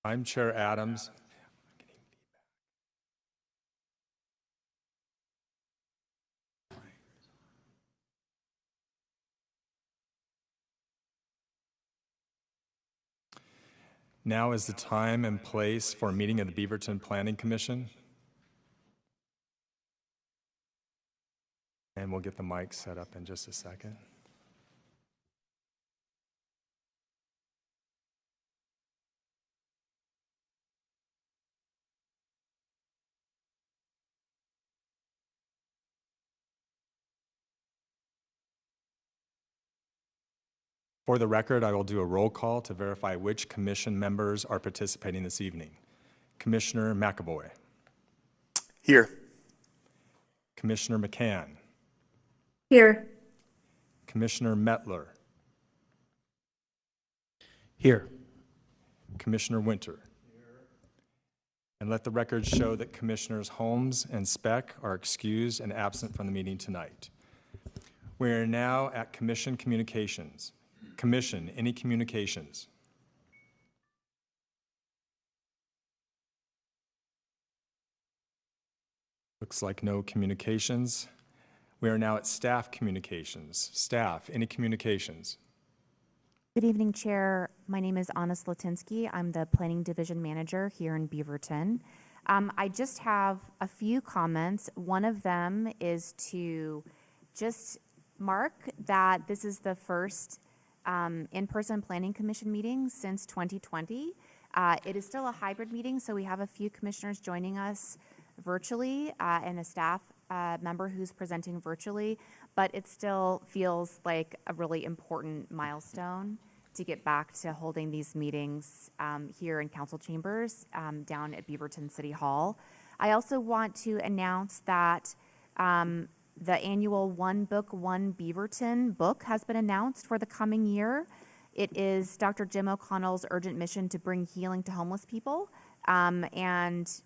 I'm Chair Adams. Now is the time and place for a meeting of the Beaverton Planning Commission. And we'll get the mic set up in just a second. For the record, I will do a roll call to verify which commission members are participating this evening. Commissioner McAvoy. Here. Commissioner McCann. Here. Commissioner Mettler. Here. Commissioner Winter. And let the record show that Commissioners Holmes and Speck are excused and absent from the meeting tonight. We are now at Commission Communications. Commission, any communications? Looks like no communications. We are now at staff communications. Staff, any communications? Good evening, Chair. My name is Anna Slatinsky. I'm the Planning Division Manager here in Beaverton. I just have a few comments. One of them is to just mark that this is the first in-person Planning Commission meeting since 2020. It is still a hybrid meeting, so we have a few commissioners joining us virtually and a staff member who's presenting virtually, but it still feels like a really important milestone to get back to holding these meetings here in council chambers down at Beaverton City Hall. I also want to announce that the annual One Book, One Beaverton book has been announced for the coming year. It is Dr. Jim O'Connell's urgent mission to bring healing to homeless people. It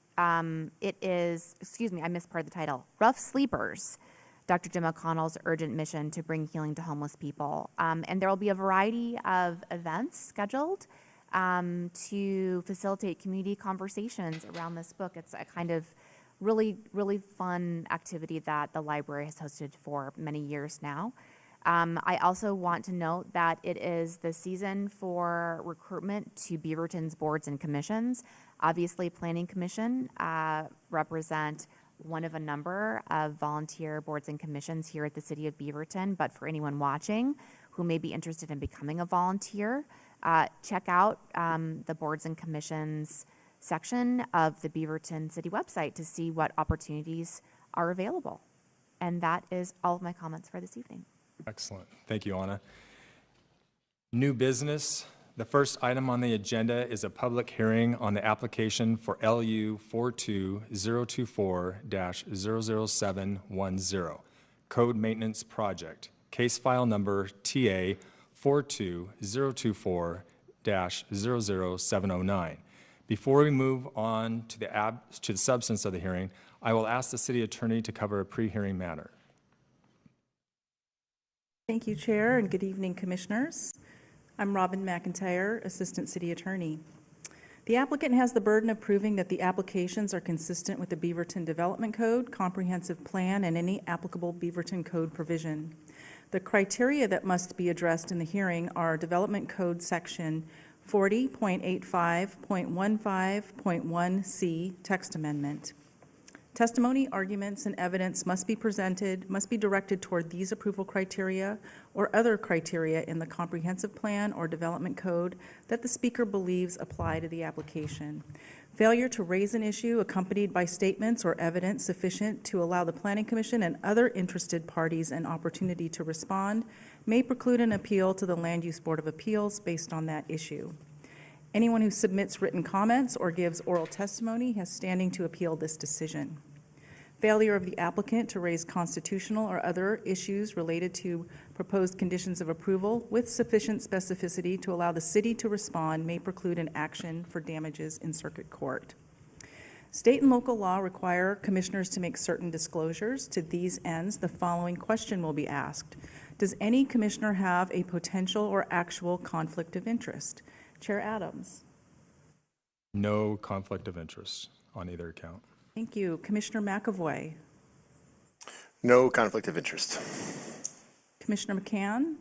is, excuse me, I missed part of the title, Rough Sleepers, Dr. Jim O'Connell's urgent mission to bring healing to homeless people. And there will be a variety of events scheduled to facilitate community conversations around this book. It's a kind of really, really fun activity that the library has hosted for many years now. I also want to note that it is the season for recruitment to Beaverton's boards and commissions. Obviously, Planning Commission represent one of a number of volunteer boards and commissions here at the City of Beaverton, but for anyone watching who may be interested in becoming a volunteer, check out the boards and commissions section of the Beaverton City website to see what opportunities are available. And that is all of my comments for this evening. Excellent. Thank you, Anna. New business. The first item on the agenda is a public hearing on the application for LU 42024-00710, Code Maintenance Project, case file number TA 42024-00709. Before we move on to the substance of the hearing, I will ask the city attorney to cover a pre-hearing matter. Thank you, Chair, and good evening, Commissioners. I'm Robin McIntyre, Assistant City Attorney. The applicant has the burden of proving that the applications are consistent with the Beaverton Development Code, Comprehensive Plan, and any applicable Beaverton Code provision. The criteria that must be addressed in the hearing are Development Code Section 40.85.15.1C Text Amendment. Testimony, arguments, and evidence must be directed toward these approval criteria or other criteria in the comprehensive plan or development code that the speaker believes apply to the application. Failure to raise an issue accompanied by statements or evidence sufficient to allow the Planning Commission and other interested parties an opportunity to respond may preclude an appeal to the Land Use Board of Appeals based on that issue. Anyone who submits written comments or gives oral testimony has standing to appeal this decision. Failure of the applicant to raise constitutional or other issues related to proposed conditions of approval with sufficient specificity to allow the city to respond may preclude an action for damages in circuit court. State and local law require commissioners to make certain disclosures. To these ends, the following question will be asked. Does any commissioner have a potential or actual conflict of interest? Chair Adams. No conflict of interest on either account. Thank you. Commissioner McAvoy. No conflict of interest. Commissioner McCann.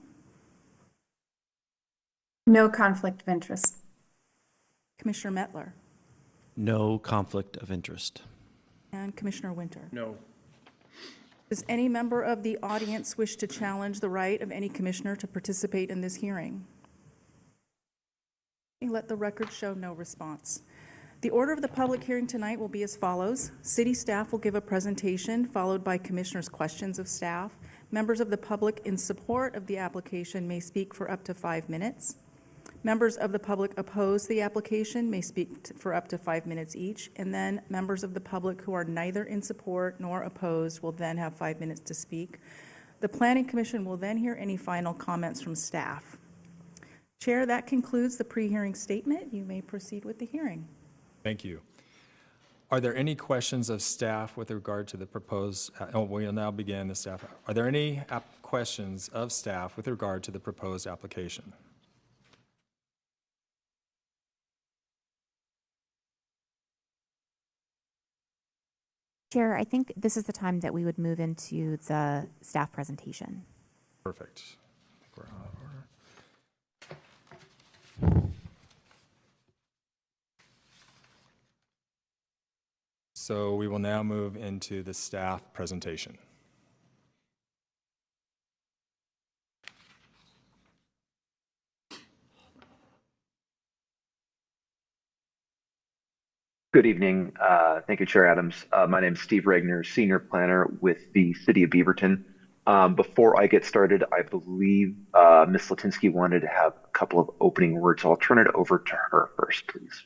No conflict of interest. Commissioner Mettler. No conflict of interest. And Commissioner Winter. No. Does any member of the audience wish to challenge the right of any commissioner to participate in this hearing? Let the record show no response. The order of the public hearing tonight will be as follows. City staff will give a presentation, followed by commissioners' questions of staff. Members of the public in support of the application may speak for up to 5 minutes. Members of the public opposed the application may speak for up to 5 minutes each, and then members of the public who are neither in support nor opposed will then have 5 minutes to speak. The Planning Commission will then hear any final comments from staff. Chair, that concludes the pre-hearing statement. You may proceed with the hearing. Thank you. Are there any questions of staff with regard to the proposed, we'll now begin the staff. Are there any questions of staff with regard to the proposed application? Chair, I think this is the time that we would move into the staff presentation. Perfect. I think we're out of order. So we will now move into the staff presentation. Good evening. Thank you, Chair Adams. My name is Steve Regner, Senior Planner with the City of Beaverton. Before I get started, I believe Ms. Latinsky wanted to have a couple of opening words. I'll turn it over to her first, please.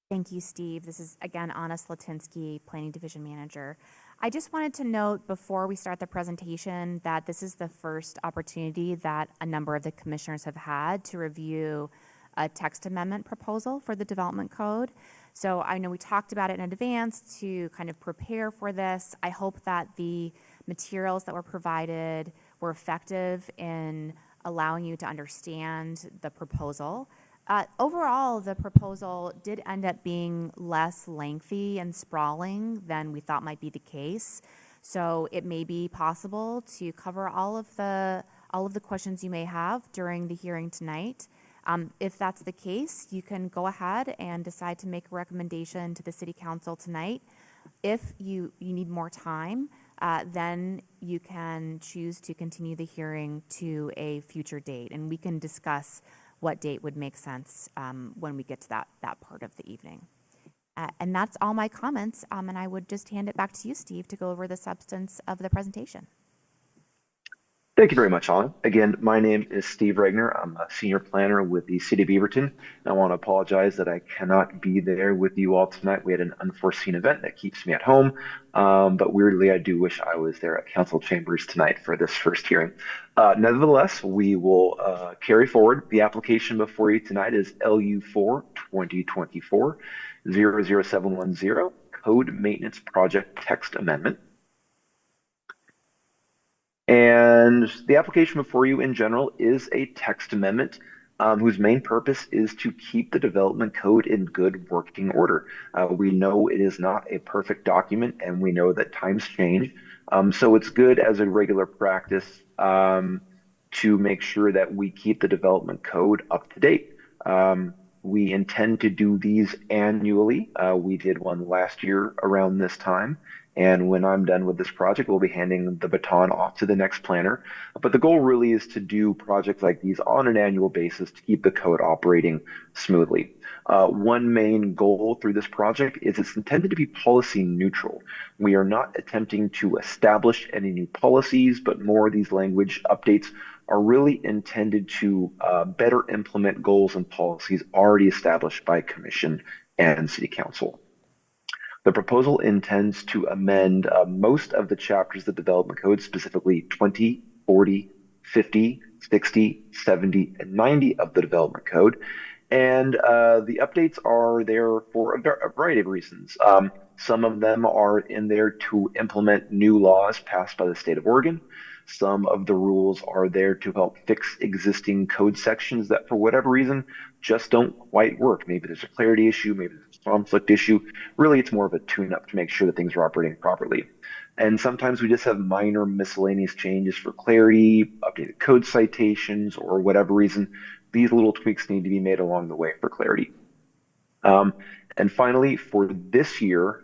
Thank you, Steve. This is, again, Anna Slatinsky, Planning Division Manager. I just wanted to note before we start the presentation that this is the first opportunity that a number of the commissioners have had to review a text amendment proposal for the development code. So I know we talked about it in advance to kind of prepare for this. I hope that the materials that were provided were effective in allowing you to understand the proposal. Overall, the proposal did end up being less lengthy and sprawling than we thought might be the case. So it may be possible to cover all of the questions you may have during the hearing tonight. If that's the case, you can go ahead and decide to make a recommendation to the City Council tonight. If you need more time, then you can choose to continue the hearing to a future date, and we can discuss what date would make sense when we get to that part of the evening. And that's all my comments, and I would just hand it back to you, Steve, to go over the substance of the presentation. Thank you very much, Anna. Again, my name is Steve Regner. I'm a Senior Planner with the City of Beaverton. And I want to apologize that I cannot be there with you all tonight. We had an unforeseen event that keeps me at home. But weirdly, I do wish I was there at Council Chambers tonight for this first hearing. Nevertheless, we will carry forward. The application before you tonight is LU4 2024 00710 Code Maintenance Project Text Amendment. And the application before you in general is a text amendment whose main purpose is to keep the development code in good working order. We know it is not a perfect document, and we know that times change. So it's good as a regular practice to make sure that we keep the development code up to date. We intend to do these annually. We did one last year around this time. And when I'm done with this project, we'll be handing the baton off to the next planner. But the goal really is to do projects like these on an annual basis to keep the code operating smoothly. One main goal through this project is it's intended to be policy neutral. We are not attempting to establish any new policies, but more of these language updates are really intended to better implement goals and policies already established by Commission and City Council. The proposal intends to amend most of the chapters of the Development Code, specifically 20, 40, 50, 60, 70, and 90 of the Development Code. And the updates are there for a variety of reasons. Some of them are in there to implement new laws passed by the state of Oregon. Some of the rules are there to help fix existing code sections that, for whatever reason, just don't quite work. Maybe there's a clarity issue, maybe there's a conflict issue. Really, it's more of a tune-up to make sure that things are operating properly. And sometimes we just have minor miscellaneous changes for clarity, updated code citations, or whatever reason. These little tweaks need to be made along the way for clarity. And finally, for this year,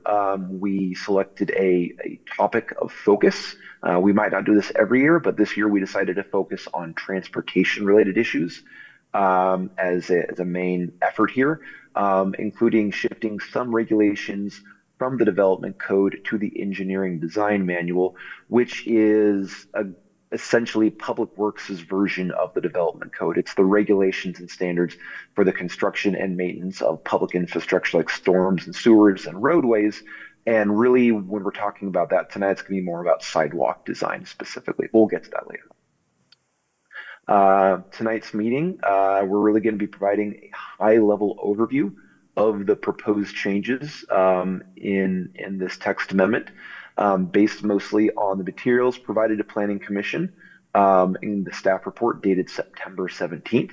we selected a topic of focus. We might not do this every year, but this year we decided to focus on transportation-related issues as a main effort here, including shifting some regulations from the development code to the engineering design manual, which is essentially Public Works' version of the development code. It's the regulations and standards for the construction and maintenance of public infrastructure like storms and sewers and roadways. And really, when we're talking about that tonight, it's going to be more about sidewalk design specifically. We'll get to that later. Tonight's meeting, we're really going to be providing a high-level overview of the proposed changes in this text amendment, based mostly on the materials provided to Planning Commission in the staff report dated September 17th.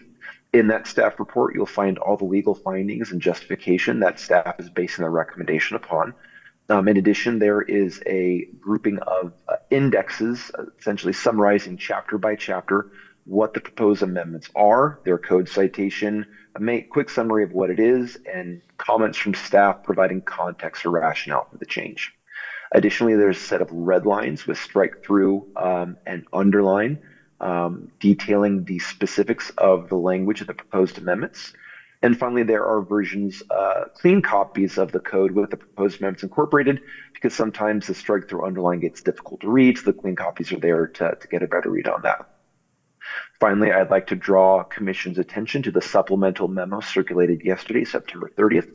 In that staff report, you'll find all the legal findings and justification that staff is basing their recommendation upon. In addition, there is a grouping of indexes, essentially summarizing chapter by chapter what the proposed amendments are, their code citation, a quick summary of what it is, and comments from staff providing context or rationale for the change. Additionally, there's a set of red lines with strike through and underline detailing the specifics of the language of the proposed amendments. And finally, there are versions, clean copies of the code with the proposed amendments incorporated, because sometimes the strike through underline gets difficult to read, so the clean copies are there to get a better read on that. Finally, I'd like to draw Commission's attention to the supplemental memo circulated yesterday, September 30th.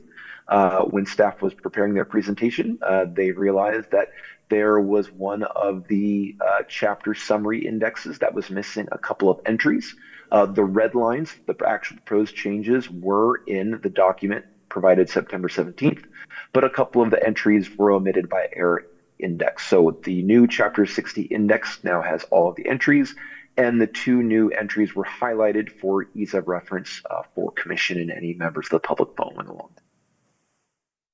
When staff was preparing their presentation, they realized that there was one of the chapter summary indexes that was missing a couple of entries. The red lines, the actual proposed changes, were in the document provided September 17th, but a couple of the entries were omitted by error index. So the new Chapter 60 index now has all of the entries, and the two new entries were highlighted for ease of reference for Commission and any members of the public following along.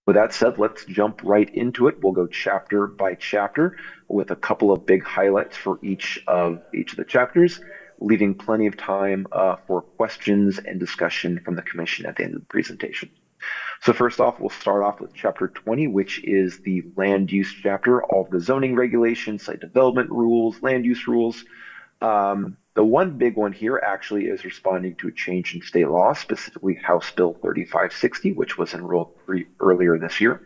With that said, let's jump right into it. We'll go chapter by chapter with a couple of big highlights for each of the chapters, leaving plenty of time for questions and discussion from the Commission at the end of the presentation. So first off, we'll start off with Chapter 20, which is the land use chapter, all of the zoning regulations, site development rules, land use rules. The one big one here actually is responding to a change in state law, specifically House Bill 3560, which was enrolled earlier this year.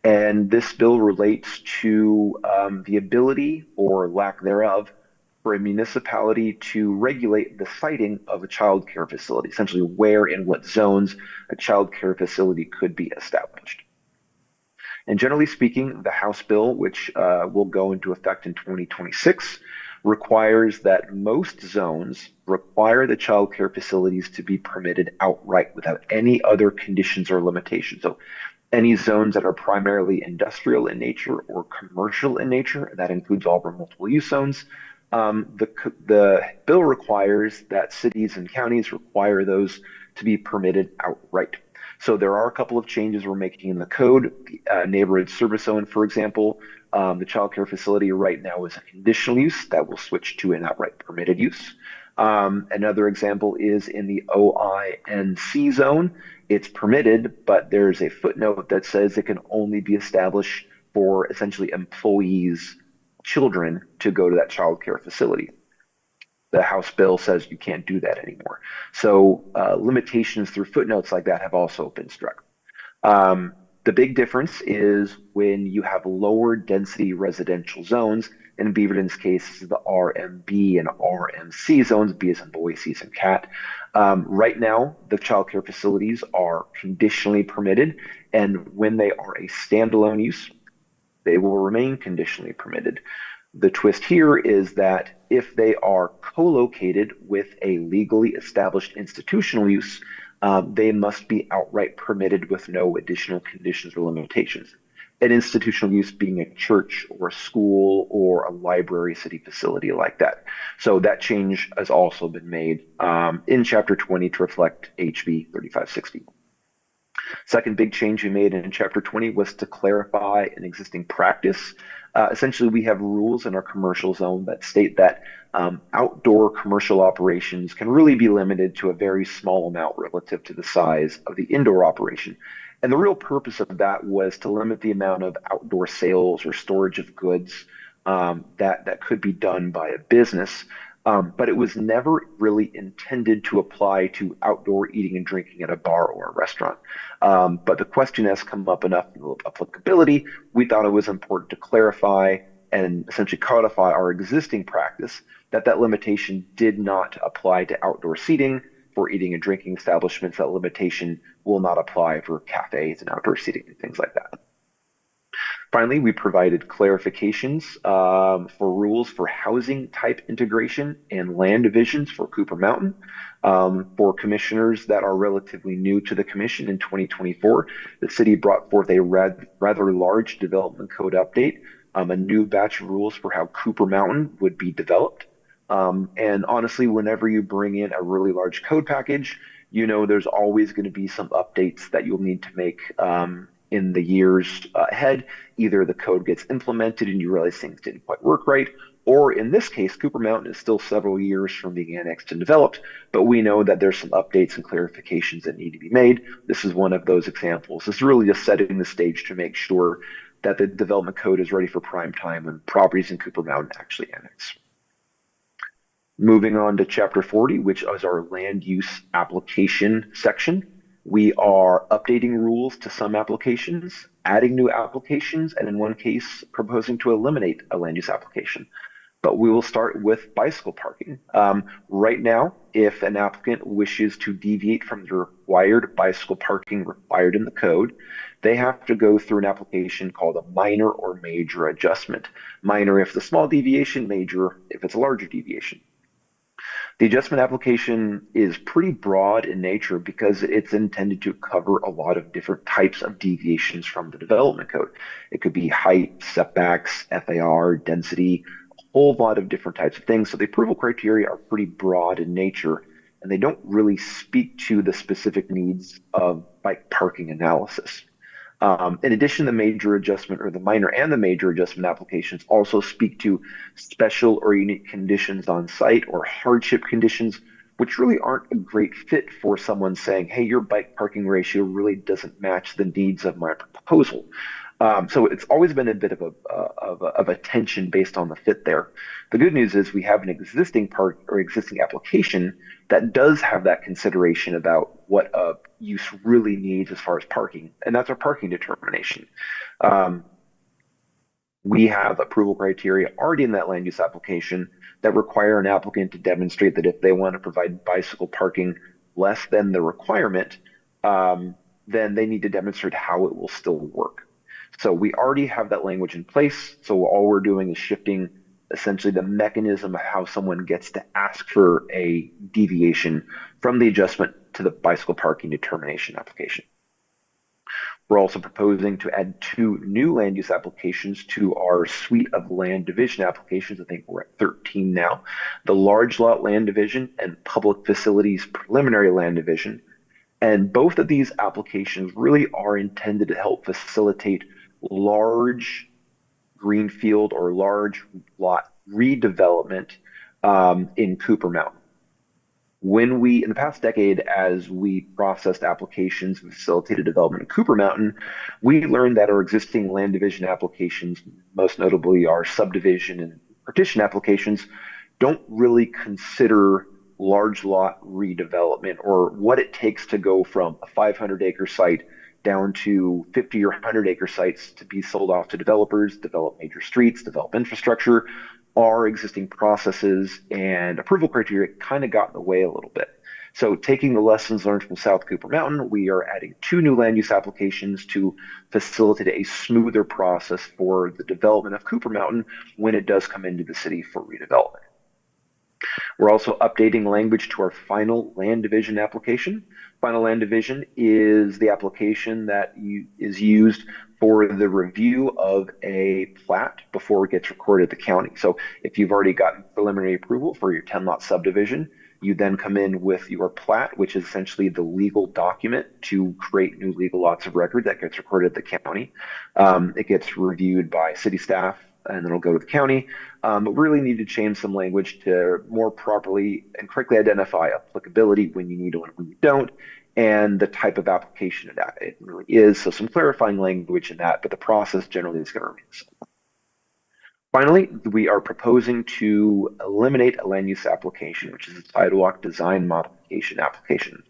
And this bill relates to the ability or lack thereof for a municipality to regulate the siting of a child care facility, essentially where and what zones a child care facility could be established. And generally speaking, the House bill, which will go into effect in 2026, requires that most zones require the child care facilities to be permitted outright without any other conditions or limitations. So any zones that are primarily industrial in nature or commercial in nature, that includes all of our multiple use zones, the bill requires that cities and counties require those to be permitted outright. So there are a couple of changes we're making in the code. Neighborhood service zone, for example, the child care facility right now is a conditional use that will switch to an outright permitted use. Another example is in the OINC zone. It's permitted, but there's a footnote that says it can only be established for essentially employees' children to go to that child care facility. The House bill says you can't do that anymore. So limitations through footnotes like that have also been struck. The big difference is when you have lower density residential zones. In Beaverton's case, this is the RMB and RMC zones, B as in boy, C as in cat. Right now, the child care facilities are conditionally permitted, and when they are a standalone use, they will remain conditionally permitted. The twist here is that if they are co-located with a legally established institutional use, they must be outright permitted with no additional conditions or limitations. an institutional use being a church or a school or a library city facility like that. So that change has also been made in Chapter 20 to reflect HB 3560. Second big change we made in Chapter 20 was to clarify an existing practice. Essentially, we have rules in our commercial zone that state that outdoor commercial operations can really be limited to a very small amount relative to the size of the indoor operation. And the real purpose of that was to limit the amount of outdoor sales or storage of goods that could be done by a business. But it was never really intended to apply to outdoor eating and drinking at a bar or a restaurant. But the question has come up enough of applicability, we thought it was important to clarify and essentially codify our existing practice that limitation did not apply to outdoor seating. For eating and drinking establishments, that limitation will not apply for cafes and outdoor seating and things like that. Finally, we provided clarifications for rules for housing type integration and land divisions for Cooper Mountain. For commissioners that are relatively new to the commission in 2024, the city brought forth a rather large development code update, a new batch of rules for how Cooper Mountain would be developed. And honestly, whenever you bring in a really large code package, you know there's always going to be some updates that you'll need to make in the years ahead. Either the code gets implemented and you realize things didn't quite work right, or in this case, Cooper Mountain is still several years from being annexed and developed, but we know that there's some updates and clarifications that need to be made. This is one of those examples. It's really just setting the stage to make sure that the development code is ready for prime time when properties in Cooper Mountain actually annex. Moving on to Chapter 40, which is our land use application section. We are updating rules to some applications, adding new applications, and in one case, proposing to eliminate a land use application. But we will start with bicycle parking. Right now, if an applicant wishes to deviate from the required bicycle parking required in the code, they have to go through an application called a minor or major adjustment. Minor if it's a small deviation, major if it's a larger deviation. The adjustment application is pretty broad in nature because it's intended to cover a lot of different types of deviations from the development code. It could be height, setbacks, FAR, density, a whole lot of different types of things. So the approval criteria are pretty broad in nature, and they don't really speak to the specific needs of bike parking analysis. In addition, the major adjustment or the minor and the major adjustment applications also speak to special or unique conditions on site or hardship conditions, which really aren't a great fit for someone saying, hey, your bike parking ratio really doesn't match the needs of my proposal. So it's always been a bit of a tension based on the fit there. The good news is we have an existing application that does have that consideration about what a use really needs as far as parking, and that's our parking determination. We have approval criteria already in that land use application that require an applicant to demonstrate that if they want to provide bicycle parking less than the requirement, then they need to demonstrate how it will still work. So we already have that language in place. So all we're doing is shifting essentially the mechanism of how someone gets to ask for a deviation from the adjustment to the bicycle parking determination application. We're also proposing to add 2 new land use applications to our suite of land division applications. I think we're at 13 now. The large lot land division and public facilities preliminary land division. And both of these applications really are intended to help facilitate large greenfield or large lot redevelopment in Cooper Mountain. In the past decade, as we processed applications and facilitated development in Cooper Mountain, we learned that our existing land division applications, most notably our subdivision and partition applications, don't really consider large lot redevelopment or what it takes to go from a 500-acre site down to 50 or 100-acre sites to be sold off to developers, develop major streets, develop infrastructure. Our existing processes and approval criteria kind of got in the way a little bit. So taking the lessons learned from South Cooper Mountain, we are adding 2 new land use applications to facilitate a smoother process for the development of Cooper Mountain when it does come into the city for redevelopment. We're also updating language to our final land division application. Final land division is the application that is used for the review of a plat before it gets recorded at the county. So if you've already gotten preliminary approval for your 10-lot subdivision, you then come in with your plat, which is essentially the legal document to create new legal lots of record that gets recorded at the county. It gets reviewed by city staff, and then it'll go to the county. But we really need to change some language to more properly and correctly identify applicability when you need it and when you don't, and the type of application it really is. So some clarifying language in that, but the process generally is going to remain the same. Finally, we are proposing to eliminate a land use application, which is a sidewalk design modification application.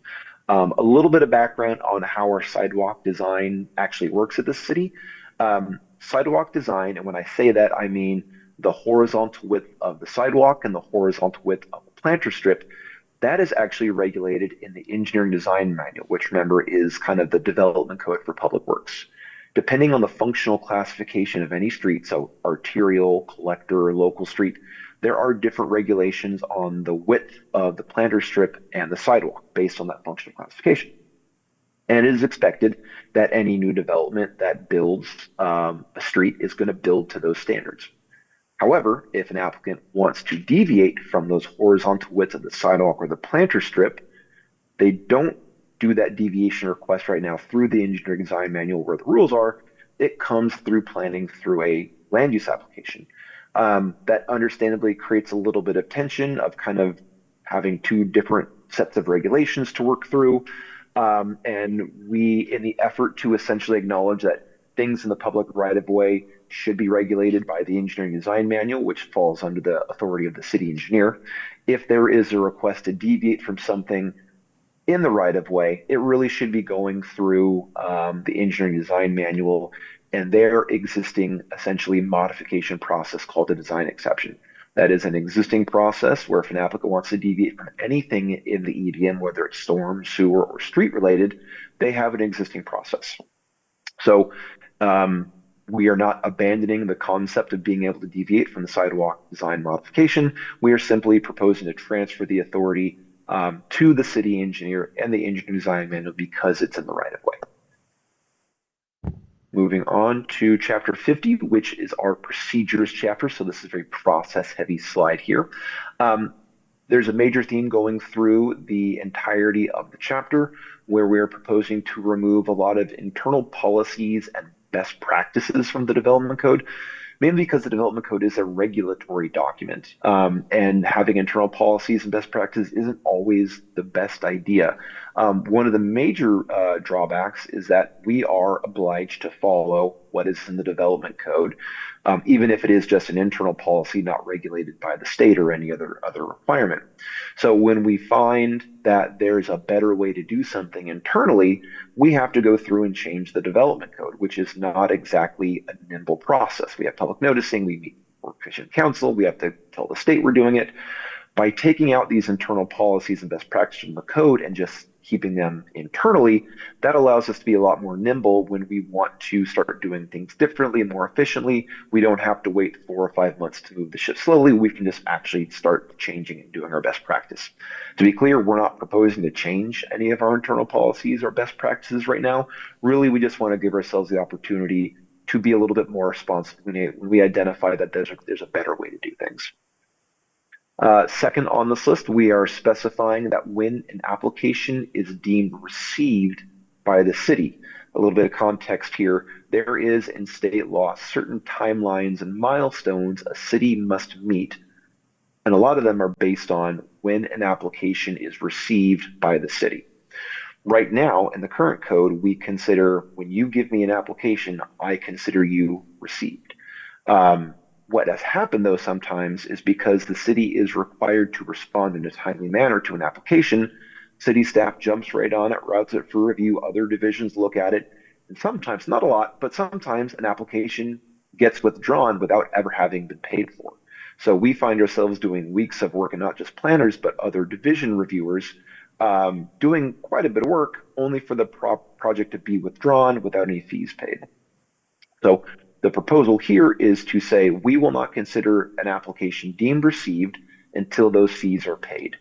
A little bit of background on how our sidewalk design actually works at the city. Sidewalk design, and when I say that, I mean the horizontal width of the sidewalk and the horizontal width of the planter strip. That is actually regulated in the engineering design manual, which remember is kind of the development code for public works. Depending on the functional classification of any street, so arterial, collector, local street, there are different regulations on the width of the planter strip and the sidewalk based on that functional classification. And it is expected that any new development that builds a street is going to build to those standards. However, if an applicant wants to deviate from those horizontal widths of the sidewalk or the planter strip, they don't do that deviation request right now through the engineering design manual where the rules are. It comes through planning through a land use application. That understandably creates a little bit of tension of kind of having two different sets of regulations to work through. And we, in the effort to essentially acknowledge that things in the public right of way should be regulated by the engineering design manual, which falls under the authority of the city engineer. If there is a request to deviate from something in the right of way, it really should be going through the engineering design manual and their existing essentially modification process called the design exception. That is an existing process where if an applicant wants to deviate from anything in the EDM, whether it's storm, sewer, or street related, they have an existing process. So we are not abandoning the concept of being able to deviate from the sidewalk design modification. We are simply proposing to transfer the authority to the city engineer and the engineering design manual because it's in the right of way. Moving on to chapter 50, which is our procedures chapter. So this is a very process heavy slide here. There's a major theme going through the entirety of the chapter where we're proposing to remove a lot of internal policies and best practices from the development code, mainly because the development code is a regulatory document, and having internal policies and best practices isn't always the best idea. One of the major drawbacks is that we are obliged to follow what is in the development code, even if it is just an internal policy not regulated by the state or any other requirement. So when we find that there's a better way to do something internally, we have to go through and change the development code, which is not exactly a nimble process. We have public noticing, we meet work commission council, we have to tell the state we're doing it. By taking out these internal policies and best practices from the code and just keeping them internally, that allows us to be a lot more nimble when we want to start doing things differently and more efficiently. We don't have to wait 4 or 5 months to move the ship slowly. We can just actually start changing and doing our best practice. To be clear, we're not proposing to change any of our internal policies or best practices right now. Really, we just want to give ourselves the opportunity to be a little bit more responsive when we identify that there's a better way to do things. Second on this list, we are specifying that when an application is deemed received by the city, a little bit of context here, there is in state law certain timelines and milestones a city must meet, and a lot of them are based on when an application is received by the city. Right now, in the current code, we consider when you give me an application, I consider you received. What has happened, though, sometimes is because the city is required to respond in a timely manner to an application, city staff jumps right on it, routes it for review, other divisions look at it, and sometimes, not a lot, but sometimes an application gets withdrawn without ever having been paid for. So we find ourselves doing weeks of work, and not just planners, but other division reviewers, doing quite a bit of work only for the project to be withdrawn without any fees paid. So the proposal here is to say we will not consider an application deemed received until those fees are paid.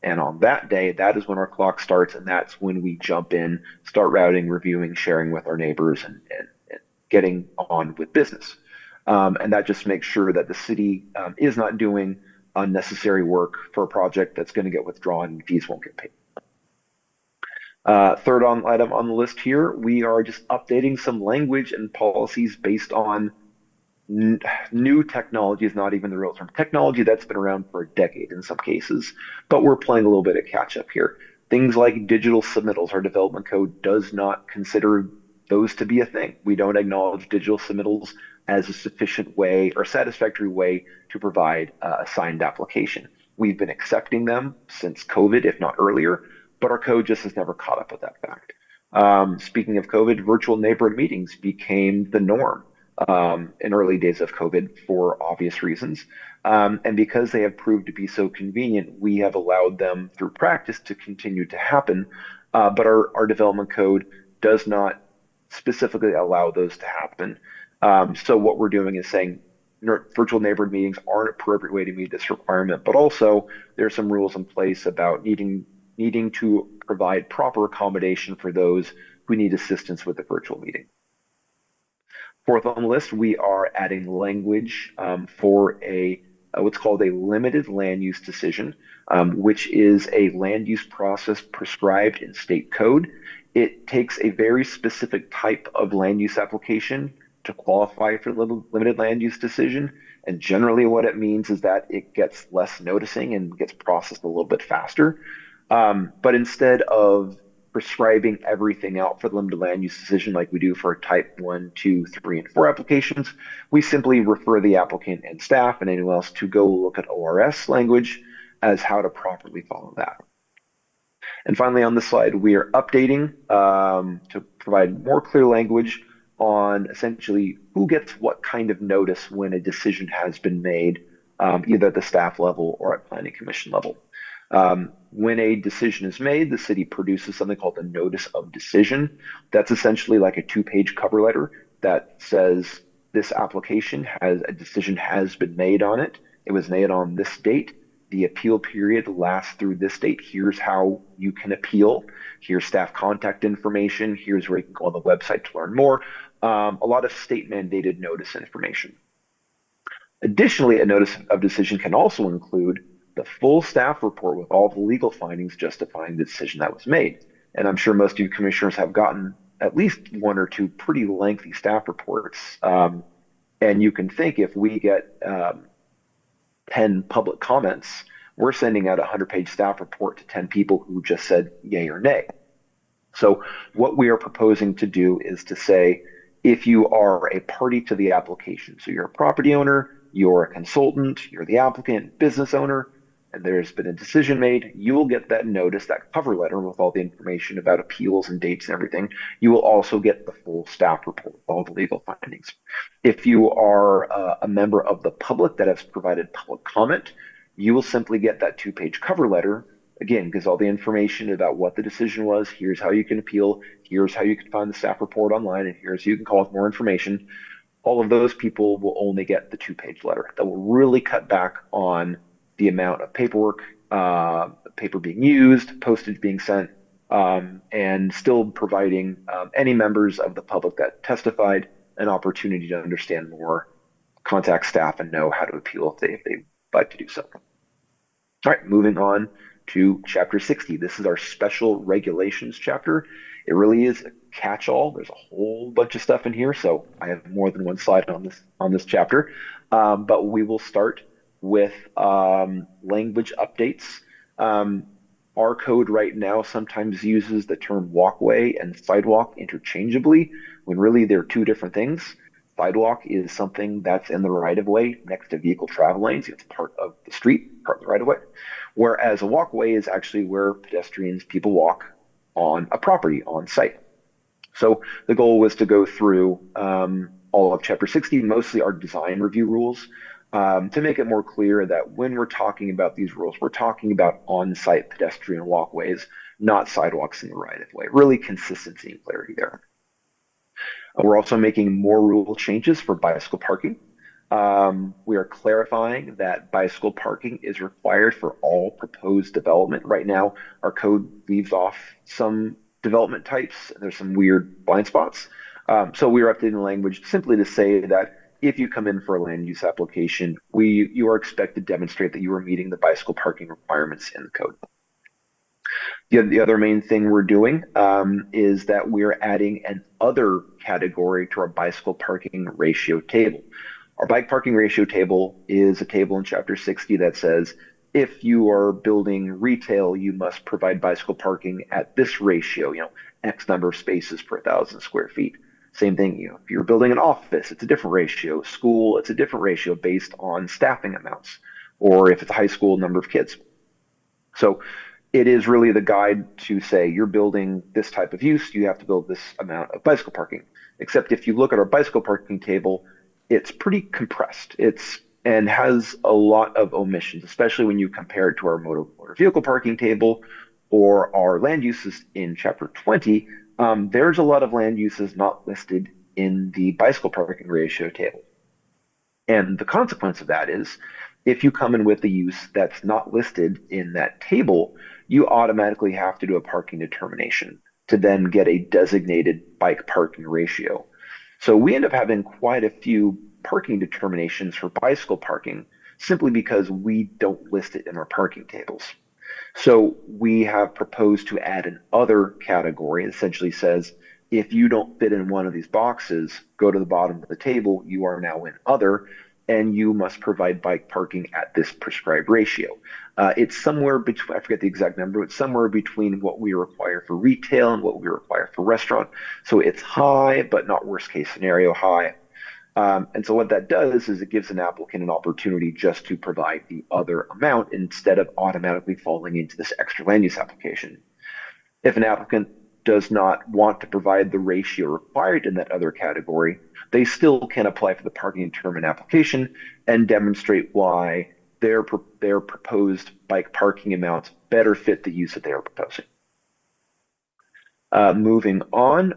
And on that day, that is when our clock starts, and that's when we jump in, start routing, reviewing, sharing with our neighbors, and getting on with business. And that just makes sure that the city is not doing unnecessary work for a project that's going to get withdrawn and fees won't get paid. Third item on the list here, we are just updating some language and policies based on new technology. Is not even the real term. Technology that's been around for a decade in some cases, but we're playing a little bit of catch up here. Things like digital submittals, our development code does not consider those to be a thing. We don't acknowledge digital submittals as a sufficient way or satisfactory way to provide a signed application. We've been accepting them since COVID, if not earlier, but our code just has never caught up with that fact. Speaking of COVID, virtual neighborhood meetings became the norm in early days of COVID for obvious reasons. And because they have proved to be so convenient, we have allowed them through practice to continue to happen. But our development code does not specifically allow those to happen. So what we're doing is saying virtual neighborhood meetings are an appropriate way to meet this requirement, but also there are some rules in place about needing to provide proper accommodation for those who need assistance with the virtual meeting. Fourth on the list, we are adding language for what's called a limited land use decision, which is a land use process prescribed in state code. It takes a very specific type of land use application to qualify for the limited land use decision. And generally what it means is that it gets less noticing and gets processed a little bit faster. But instead of prescribing everything out for the limited land use decision like we do for type 1, 2, 3, and 4 applications, we simply refer the applicant and staff and anyone else to go look at ORS language as how to properly follow that. And finally on this slide, we are updating to provide more clear language on essentially who gets what kind of notice when a decision has been made, either at the staff level or at planning commission level. When a decision is made, the city produces something called a notice of decision. That's essentially like a 2-page cover letter that says this application a decision has been made on it. It was made on this date. The appeal period lasts through this date. Here's how you can appeal. Here's staff contact information. Here's where you can go on the website to learn more. A lot of state mandated notice information. Additionally, a notice of decision can also include the full staff report with all the legal findings justifying the decision that was made. And I'm sure most of you commissioners have gotten at least 1 or 2 pretty lengthy staff reports. And you can think if we get 10 public comments, we're sending out a 100-page staff report to 10 people who just said yay or nay. So what we are proposing to do is to say, if you are a party to the application, so you're a property owner, you're a consultant, you're the applicant, business owner, and there's been a decision made, you will get that notice, that cover letter with all the information about appeals and dates and everything. You will also get the full staff report with all the legal findings. If you are a member of the public that has provided public comment, you will simply get that 2-page cover letter. Again, gives all the information about what the decision was. Here's how you can appeal. Here's how you can find the staff report online. And here's how you can call with more information. All of those people will only get the 2-page letter. That will really cut back on the amount of paperwork, paper being used, postage being sent, and still providing any members of the public that testified an opportunity to understand more, contact staff, and know how to appeal if they'd like to do so. All right, moving on to Chapter 60. This is our special regulations chapter. It really is a catch-all. There's a whole bunch of stuff in here, so I have more than one slide on this chapter. But we will start with language updates. Our code right now sometimes uses the term walkway and sidewalk interchangeably, when really they're 2 different things. Sidewalk is something that's in the right-of-way next to vehicle travel lanes. It's part of the street, part of the right-of-way. Whereas a walkway is actually where pedestrians, people walk on a property, on site. So the goal was to go through all of Chapter 60, mostly our design review rules, to make it more clear that when we're talking about these rules, we're talking about on-site pedestrian walkways, not sidewalks in the right-of-way. Really consistency and clarity there. We're also making more rule changes for bicycle parking. We are clarifying that bicycle parking is required for all proposed development. Right now, our code leaves off some development types. There's some weird blind spots. So we are updating the language simply to say that if you come in for a land use application, you are expected to demonstrate that you are meeting the bicycle parking requirements in the code. The other main thing we're doing is that we're adding an other category to our bicycle parking ratio table. Our bike parking ratio table is a table in Chapter 60 that says if you are building retail, you must provide bicycle parking at this ratio, X number of spaces per 1,000 square feet. Same thing, if you're building an office, it's a different ratio. School, it's a different ratio based on staffing amounts, or if it's a high school, number of kids. So it is really the guide to say you're building this type of use, you have to build this amount of bicycle parking. Except if you look at our bicycle parking table, it's pretty compressed. And has a lot of omissions, especially when you compare it to our motor vehicle parking table or our land uses in Chapter 20. There's a lot of land uses not listed in the bicycle parking ratio table. And the consequence of that is if you come in with a use that's not listed in that table, you automatically have to do a parking determination to then get a designated bike parking ratio. So we end up having quite a few parking determinations for bicycle parking simply because we don't list it in our parking tables. So we have proposed to add an other category. It essentially says, if you don't fit in one of these boxes, go to the bottom of the table, you are now in other, and you must provide bike parking at this prescribed ratio. It's somewhere between, I forget the exact number, it's somewhere between what we require for retail and what we require for restaurant. So it's high, but not worst case scenario high. And so what that does is it gives an applicant an opportunity just to provide the other amount instead of automatically falling into this extra land use application. If an applicant does not want to provide the ratio required in that other category, they still can apply for the parking determinant application and demonstrate why their proposed bike parking amounts better fit the use that they are proposing. Moving on,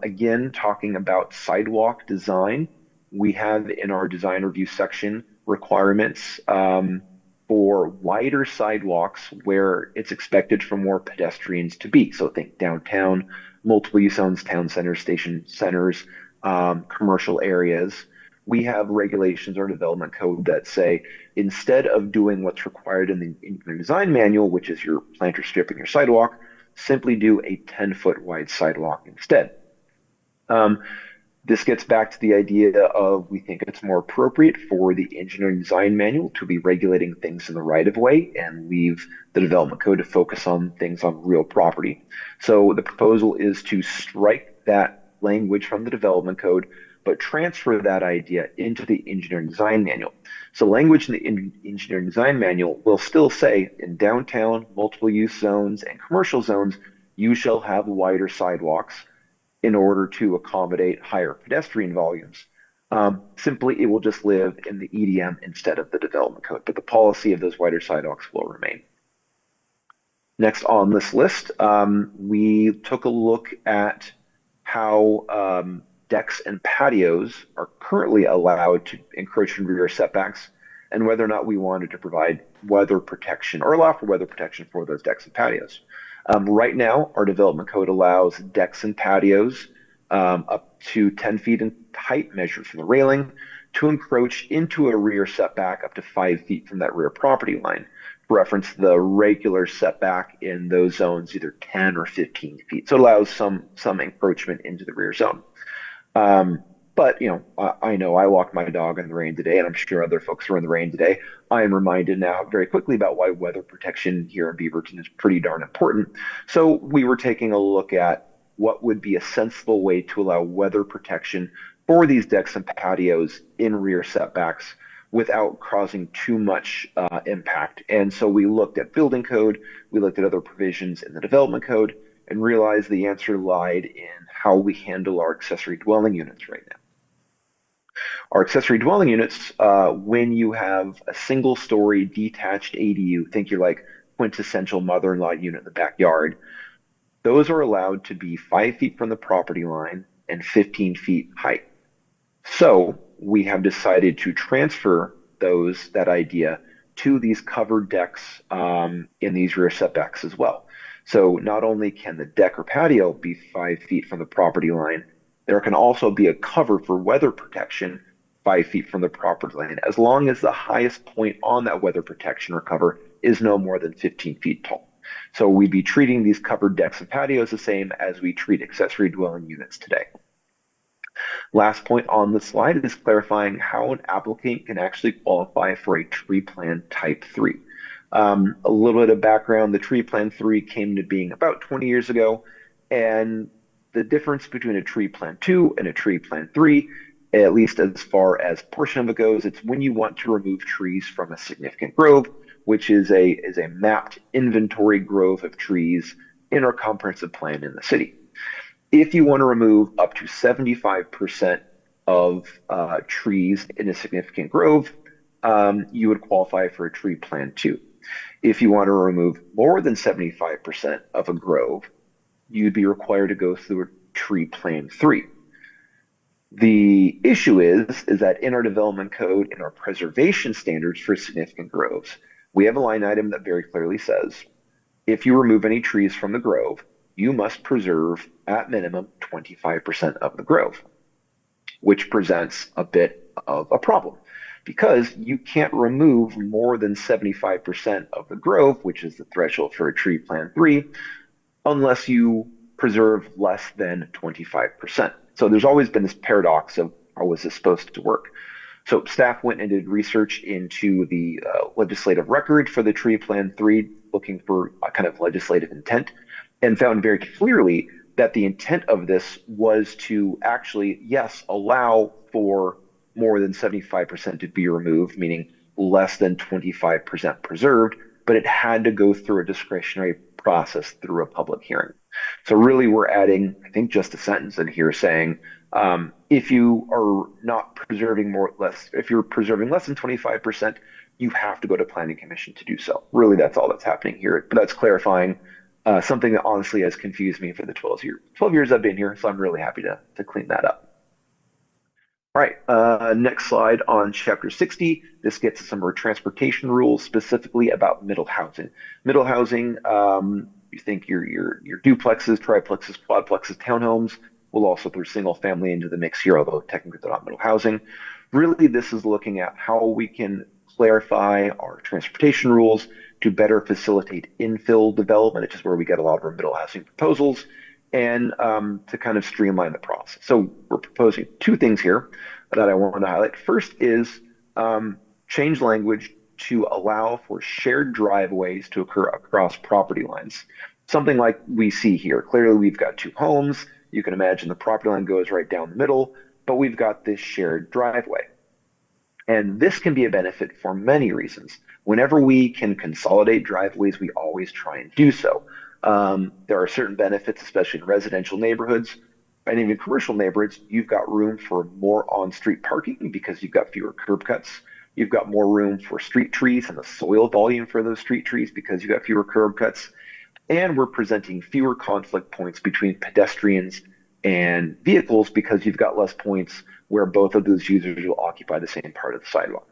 again, talking about sidewalk design, we have in our design review section requirements for wider sidewalks where it's expected for more pedestrians to be. So think downtown, multiple use zones, town centers, station centers, commercial areas. We have regulations or development code that say instead of doing what's required in the engineering design manual, which is your planter strip and your sidewalk, simply do a 10-foot wide sidewalk instead. This gets back to the idea of we think it's more appropriate for the engineering design manual to be regulating things in the right of way and leave the development code to focus on things on real property. So the proposal is to strike that language from the development code, but transfer that idea into the engineering design manual. So language in the engineering design manual will still say in downtown, multiple use zones, and commercial zones, you shall have wider sidewalks in order to accommodate higher pedestrian volumes. Simply, it will just live in the EDM instead of the development code, but the policy of those wider sidewalks will remain. Next on this list, we took a look at how decks and patios are currently allowed to encroach in rear setbacks and whether or not we wanted to provide weather protection or allow for weather protection for those decks and patios. Right now, our development code allows decks and patios up to 10 feet in height measured from the railing to encroach into a rear setback up to 5 feet from that rear property line. For reference, the regular setback in those zones either 10 or 15 feet. So it allows some encroachment into the rear zone. But, I know I walked my dog in the rain today, and I'm sure other folks were in the rain today. I am reminded now very quickly about why weather protection here in Beaverton is pretty darn important. So we were taking a look at what would be a sensible way to allow weather protection for these decks and patios in rear setbacks without causing too much impact. And so we looked at building code, we looked at other provisions in the development code, and realized the answer lied in how we handle our accessory dwelling units right now. Our accessory dwelling units, when you have a single-story detached ADU, think you're like quintessential mother-in-law unit in the backyard, those are allowed to be 5 feet from the property line and 15 feet height. So we have decided to transfer that idea to these covered decks in these rear setbacks as well. So not only can the deck or patio be 5 feet from the property line, there can also be a cover for weather protection 5 feet from the property line, as long as the highest point on that weather protection or cover is no more than 15 feet tall. So we'd be treating these covered decks and patios the same as we treat accessory dwelling units today. Last point on the slide is clarifying how an applicant can actually qualify for a tree plan type 3. A little bit of background, the tree plan 3 came to being about 20 years ago, and the difference between a tree plan 2 and a tree plan 3, at least as far as portion of it goes, it's when you want to remove trees from a significant grove, which is a mapped inventory grove of trees in our comprehensive plan in the city. If you want to remove up to 75% of trees in a significant grove, you would qualify for a tree plan 2. If you want to remove more than 75% of a grove, you'd be required to go through a tree plan 3. The issue is that in our development code, in our preservation standards for significant groves, we have a line item that very clearly says, if you remove any trees from the grove, you must preserve at minimum 25% of the grove, which presents a bit of a problem because you can't remove more than 75% of the grove, which is the threshold for a tree plan 3, unless you preserve less than 25%. So there's always been this paradox of how was this supposed to work? So staff went and did research into the legislative record for the tree plan 3, looking for a kind of legislative intent, and found very clearly that the intent of this was to actually, yes, allow for more than 75% to be removed, meaning less than 25% preserved, but it had to go through a discretionary process through a public hearing. So really we're adding, I think, just a sentence in here saying, if you are not preserving if you're preserving less than 25%, you have to go to planning commission to do so. Really, that's all that's happening here. But that's clarifying something that honestly has confused me for the 12 years I've been here. So I'm really happy to clean that up. All right, next slide on chapter 60. This gets to some of our transportation rules, specifically about middle housing. Middle housing, you think your duplexes, triplexes, quadplexes, townhomes. We'll also throw single family into the mix here, although technically they're not middle housing. Really, this is looking at how we can clarify our transportation rules to better facilitate infill development, which is where we get a lot of our middle housing proposals, and to kind of streamline the process. So we're proposing 2 things here that I want to highlight. First is change language to allow for shared driveways to occur across property lines. Something like we see here. Clearly, we've got 2 homes. You can imagine the property line goes right down the middle, but we've got this shared driveway. And this can be a benefit for many reasons. Whenever we can consolidate driveways, we always try and do so. There are certain benefits, especially in residential neighborhoods and even commercial neighborhoods. You've got room for more on-street parking because you've got fewer curb cuts. You've got more room for street trees and the soil volume for those street trees because you've got fewer curb cuts. And we're presenting fewer conflict points between pedestrians and vehicles because you've got less points where both of those users will occupy the same part of the sidewalk.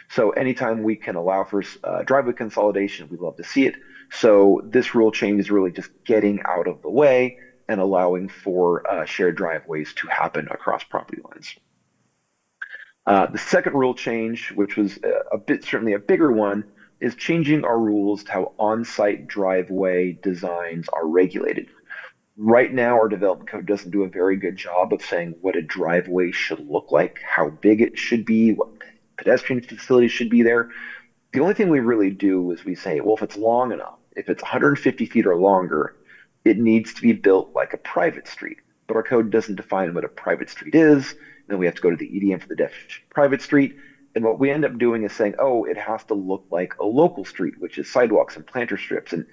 So anytime we can allow for driveway consolidation, we love to see it. So this rule change is really just getting out of the way and allowing for shared driveways to happen across property lines. The second rule change, which was certainly a bigger one, is changing our rules to how on-site driveway designs are regulated. Right now, our development code doesn't do a very good job of saying what a driveway should look like, how big it should be, what pedestrian facilities should be there. The only thing we really do is we say, well, if it's long enough, if it's 150 feet or longer, it needs to be built like a private street. But our code doesn't define what a private street is. Then we have to go to the EDM for the definition of private street. And what we end up doing is saying, oh, it has to look like a local street, which is sidewalks and planter strips and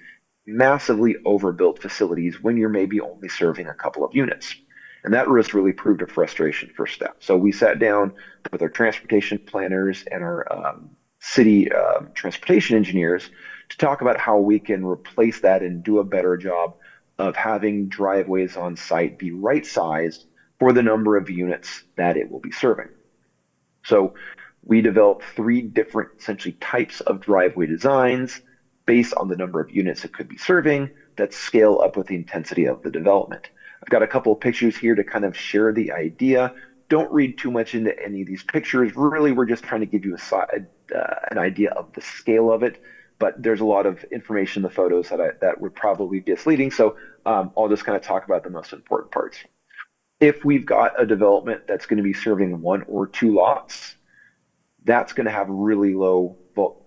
massively overbuilt facilities when you're maybe only serving a couple of units. And that risk really proved a frustration for staff. So we sat down with our transportation planners and our city transportation engineers to talk about how we can replace that and do a better job of having driveways on site be right-sized for the number of units that it will be serving. So we developed 3 different essentially types of driveway designs based on the number of units it could be serving that scale up with the intensity of the development. I've got a couple of pictures here to kind of share the idea. Don't read too much into any of these pictures. Really, we're just trying to give you an idea of the scale of it. But there's a lot of information in the photos that would probably be misleading. So I'll just kind of talk about the most important parts. If we've got a development that's going to be serving 1 or 2 lots, that's going to have really low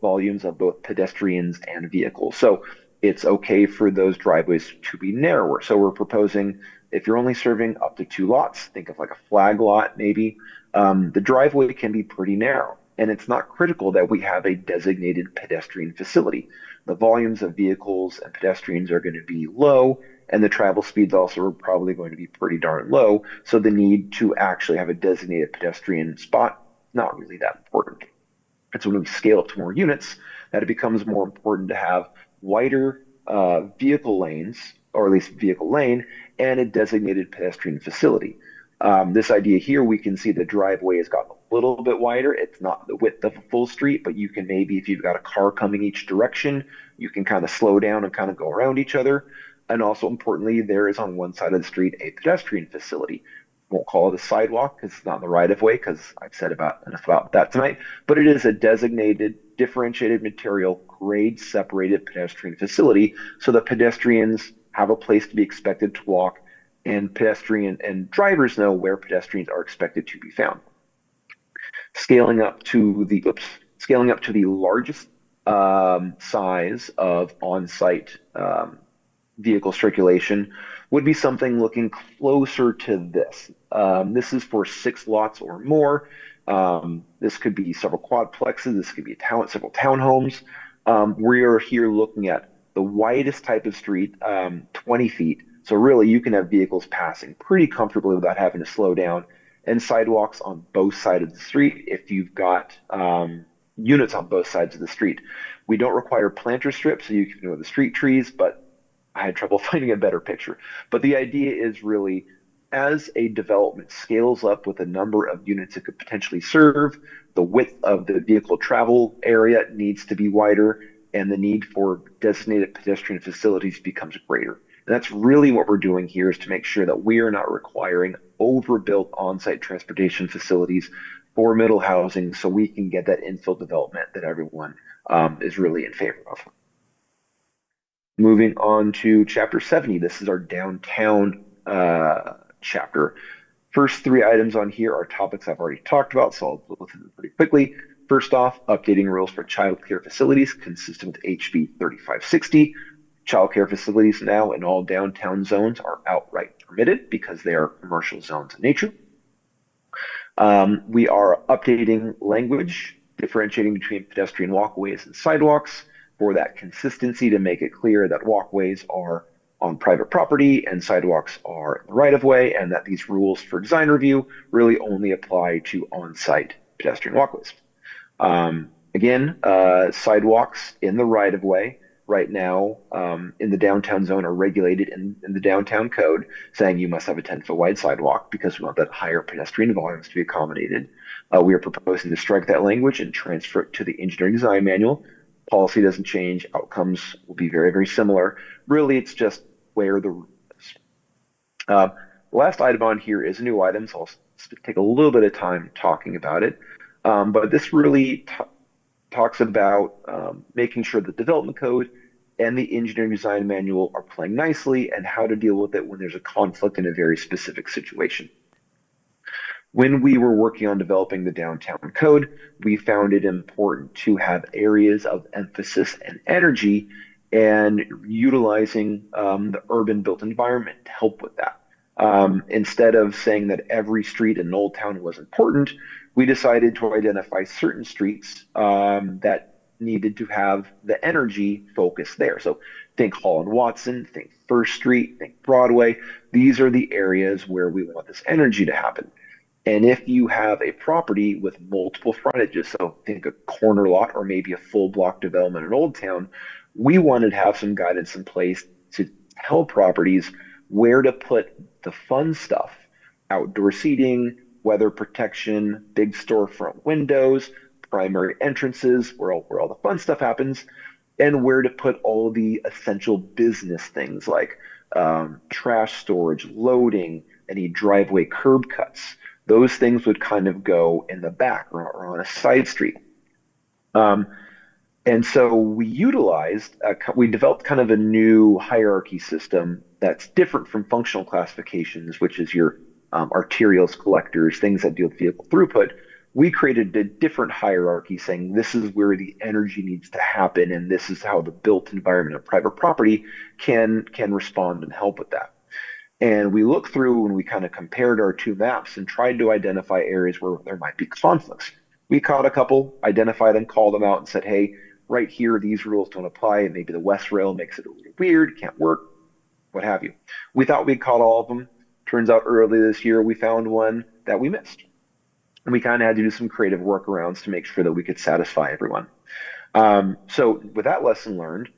volumes of both pedestrians and vehicles. So it's okay for those driveways to be narrower. So we're proposing, if you're only serving up to 2 lots, think of like a flag lot maybe, the driveway can be pretty narrow. And it's not critical that we have a designated pedestrian facility. The volumes of vehicles and pedestrians are going to be low, and the travel speeds also are probably going to be pretty darn low. So the need to actually have a designated pedestrian spot, not really that important. It's when we scale up to more units that it becomes more important to have wider vehicle lanes, or at least vehicle lane, and a designated pedestrian facility. This idea here, we can see the driveway has gotten a little bit wider. It's not the width of a full street, but you can maybe, if you've got a car coming each direction, you can kind of slow down and kind of go around each other. And also importantly, there is on one side of the street a pedestrian facility. Won't call it a sidewalk because it's not in the right of way, because I've said enough about that tonight, but it is a designated, differentiated material, grade separated pedestrian facility. So the pedestrians have a place to be expected to walk, and pedestrian and drivers know where pedestrians are expected to be found. Scaling up to the largest size of on-site vehicle circulation would be something looking closer to this. This is for 6 lots or more. This could be several quadplexes. This could be several townhomes. We are here looking at the widest type of street, 20 feet. So really, you can have vehicles passing pretty comfortably without having to slow down, and sidewalks on both sides of the street if you've got units on both sides of the street. We don't require planter strips, so you can do the street trees, but I had trouble finding a better picture. But the idea is really, as a development scales up with the number of units it could potentially serve, the width of the vehicle travel area needs to be wider, and the need for designated pedestrian facilities becomes greater. And that's really what we're doing here, is to make sure that we are not requiring overbuilt on-site transportation facilities for middle housing, so we can get that infill development that everyone is really in favor of. Moving on to chapter 70, this is our downtown chapter. First 3 items on here are topics I've already talked about, so I'll go through them pretty quickly. First off, updating rules for child care facilities consistent with HB 3560. Child care facilities now in all downtown zones are outright permitted because they are commercial zones in nature. We are updating language, differentiating between pedestrian walkways and sidewalks for that consistency, to make it clear that walkways are on private property and sidewalks are in the right of way, and that these rules for design review really only apply to on-site pedestrian walkways. Again, sidewalks in the right of way right now in the downtown zone are regulated in the downtown code, saying you must have a 10-foot wide sidewalk because we want that higher pedestrian volumes to be accommodated. We are proposing to strike that language and transfer it to the engineering design manual. Policy doesn't change. Outcomes will be very, very similar. Really, it's just where the root is. The last item on here is a new item, so I'll take a little bit of time talking about it. But this really talks about making sure the development code and the engineering design manual are playing nicely, and how to deal with it when there's a conflict in a very specific situation. When we were working on developing the downtown code, we found it important to have areas of emphasis and energy, and utilizing the urban built environment to help with that. Instead of saying that every street in Old Town was important, we decided to identify certain streets that needed to have the energy focus there. So think Hall and Watson, think First Street, think Broadway. These are the areas where we want this energy to happen. And if you have a property with multiple frontages, so think a corner lot or maybe a full block development in Old Town, we wanted to have some guidance in place to tell properties where to put the fun stuff, outdoor seating, weather protection, big storefront windows, primary entrances, where all the fun stuff happens, and where to put all the essential business things like trash storage, loading, any driveway curb cuts. Those things would kind of go in the back or on a side street. And so we developed kind of a new hierarchy system that's different from functional classifications, which is your arterials, collectors, things that deal with vehicle throughput. We created a different hierarchy saying this is where the energy needs to happen, and this is how the built environment of private property can respond and help with that. And we looked through and we kind of compared our two maps and tried to identify areas where there might be conflicts. We caught a couple, identified them, called them out, and said, hey, right here, these rules don't apply. And maybe the West Rail makes it a little weird, can't work, what have you. We thought we'd caught all of them. Turns out early this year, we found one that we missed. And we kind of had to do some creative workarounds to make sure that we could satisfy everyone. So with that lesson learned,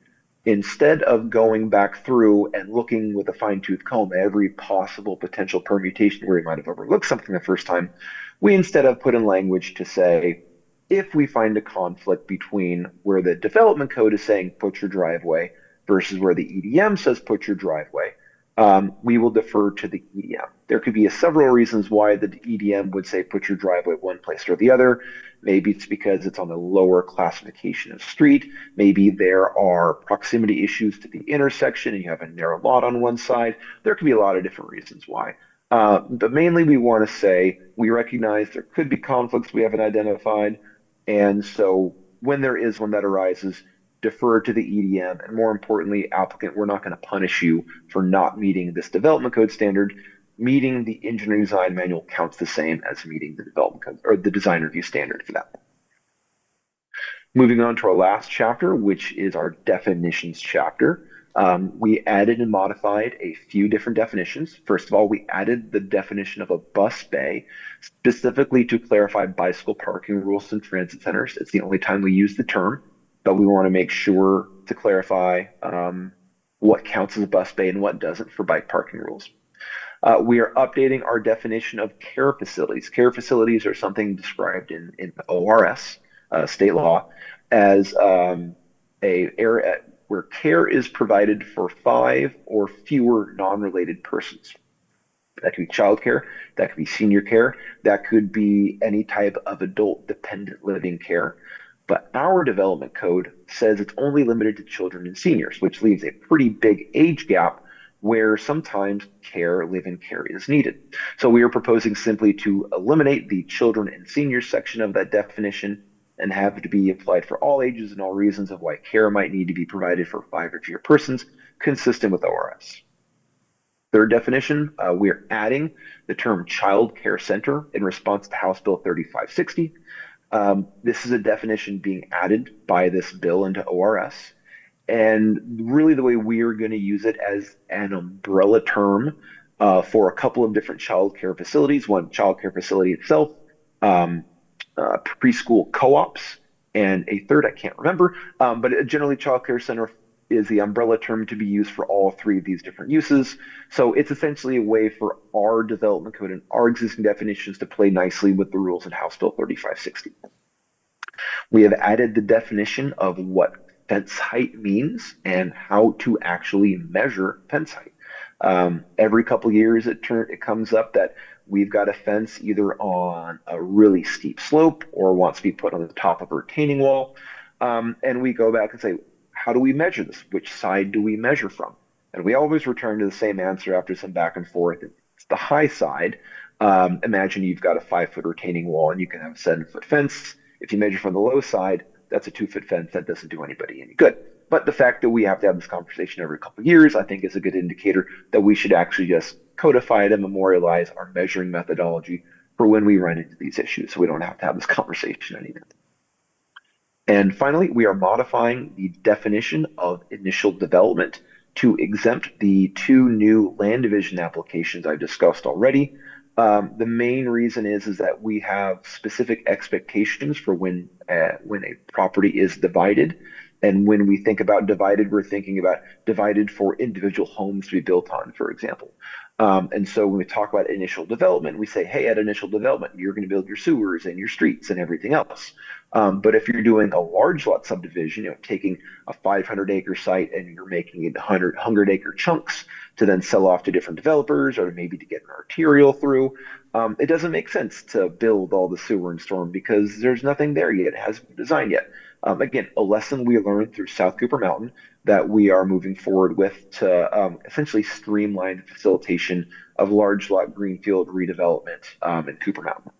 instead of going back through and looking with a fine-tooth comb at every possible potential permutation where we might have overlooked something the first time, we instead have put in language to say, if we find a conflict between where the development code is saying put your driveway versus where the EDM says put your driveway, we will defer to the EDM. There could be several reasons why the EDM would say put your driveway one place or the other. Maybe it's because it's on the lower classification of street. Maybe there are proximity issues to the intersection and you have a narrow lot on one side. There could be a lot of different reasons why. But mainly we want to say we recognize there could be conflicts we haven't identified. And so when there is one that arises, defer to the EDM. And more importantly, applicant, we're not going to punish you for not meeting this development code standard. Meeting the engineering design manual counts the same as meeting the development code or the design review standard for that. Moving on to our last chapter, which is our definitions chapter. We added and modified a few different definitions. First of all, we added the definition of a bus bay specifically to clarify bicycle parking rules in transit centers. It's the only time we use the term, but we want to make sure to clarify what counts as a bus bay and what doesn't for bike parking rules. We are updating our definition of care facilities. Care facilities are something described in ORS, state law, as a area where care is provided for 5 or fewer non-related persons. That could be child care, that could be senior care, that could be any type of adult dependent living care. But our development code says it's only limited to children and seniors, which leaves a pretty big age gap where sometimes live-in care is needed. So we are proposing simply to eliminate the children and seniors section of that definition and have it to be applied for all ages and all reasons of why care might need to be provided for 5 or fewer persons, consistent with ORS. Third definition, we are adding the term child care center in response to House Bill 3560. This is a definition being added by this bill into ORS. And really the way we are going to use it as an umbrella term for a couple of different child care facilities, one child care facility itself, preschool co-ops, and a third I can't remember, but generally child care center is the umbrella term to be used for all 3 of these different uses. So it's essentially a way for our development code and our existing definitions to play nicely with the rules in House Bill 3560. We have added the definition of what fence height means and how to actually measure fence height. Every couple of years it comes up that we've got a fence either on a really steep slope or wants to be put on the top of a retaining wall. And we go back and say, how do we measure this? Which side do we measure from? And we always return to the same answer after some back and forth. It's the high side. Imagine you've got a 5-foot retaining wall and you can have a 7-foot fence. If you measure from the low side, that's a 2-foot fence. That doesn't do anybody any good. But the fact that we have to have this conversation every couple of years, I think is a good indicator that we should actually just codify it and memorialize our measuring methodology for when we run into these issues, so we don't have to have this conversation anymore. And finally, we are modifying the definition of initial development to exempt the 2 new land division applications I discussed already. The main reason is that we have specific expectations for when a property is divided. And when we think about divided, we're thinking about divided for individual homes to be built on, for example. And so when we talk about initial development, we say, hey, at initial development, you're going to build your sewers and your streets and everything else. But if you're doing a large lot subdivision, taking a 500-acre site and you're making it 100-acre chunks to then sell off to different developers or maybe to get an arterial through, it doesn't make sense to build all the sewer and storm because there's nothing there yet. It hasn't been designed yet. Again, a lesson we learned through South Cooper Mountain that we are moving forward with to essentially streamline the facilitation of large lot greenfield redevelopment in Cooper Mountain.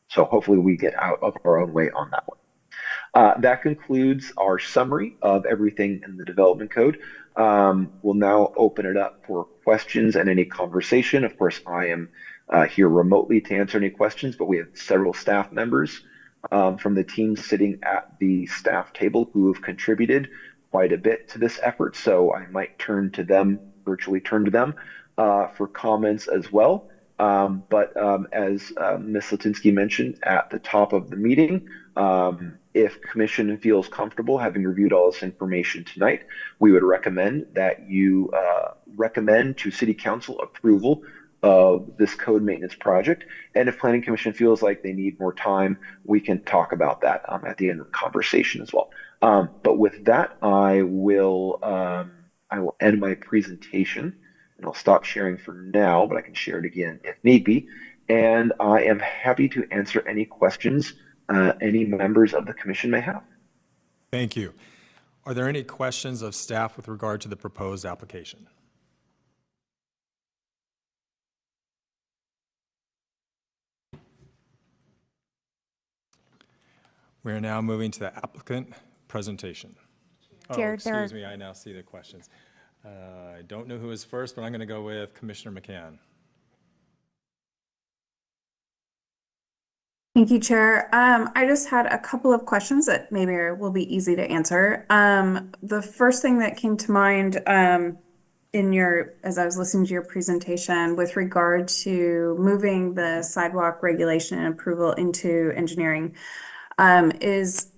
So hopefully we get out of our own way on that one. That concludes our summary of everything in the development code. We'll now open it up for questions and any conversation. Of course, I am here remotely to answer any questions, but we have several staff members from the team sitting at the staff table who have contributed quite a bit to this effort. So I might virtually turn to them for comments as well. But as Ms. Latinsky mentioned at the top of the meeting, if commission feels comfortable having reviewed all this information tonight, we would recommend that you recommend to City Council approval of this code maintenance project. And if Planning Commission feels like they need more time, we can talk about that at the end of the conversation as well. But with that, I will end my presentation. And I'll stop sharing for now, but I can share it again if need be. And I am happy to answer any questions any members of the commission may have. Thank you. Are there any questions of staff with regard to the proposed application? We are now moving to the applicant presentation. Chair, Excuse me, I now see the questions. I don't know who is first, but I'm going to go with Commissioner McCann. Thank you, Chair. I just had a couple of questions that maybe will be easy to answer. The first thing that came to mind as I was listening to your presentation with regard to moving the sidewalk regulation and approval into engineering is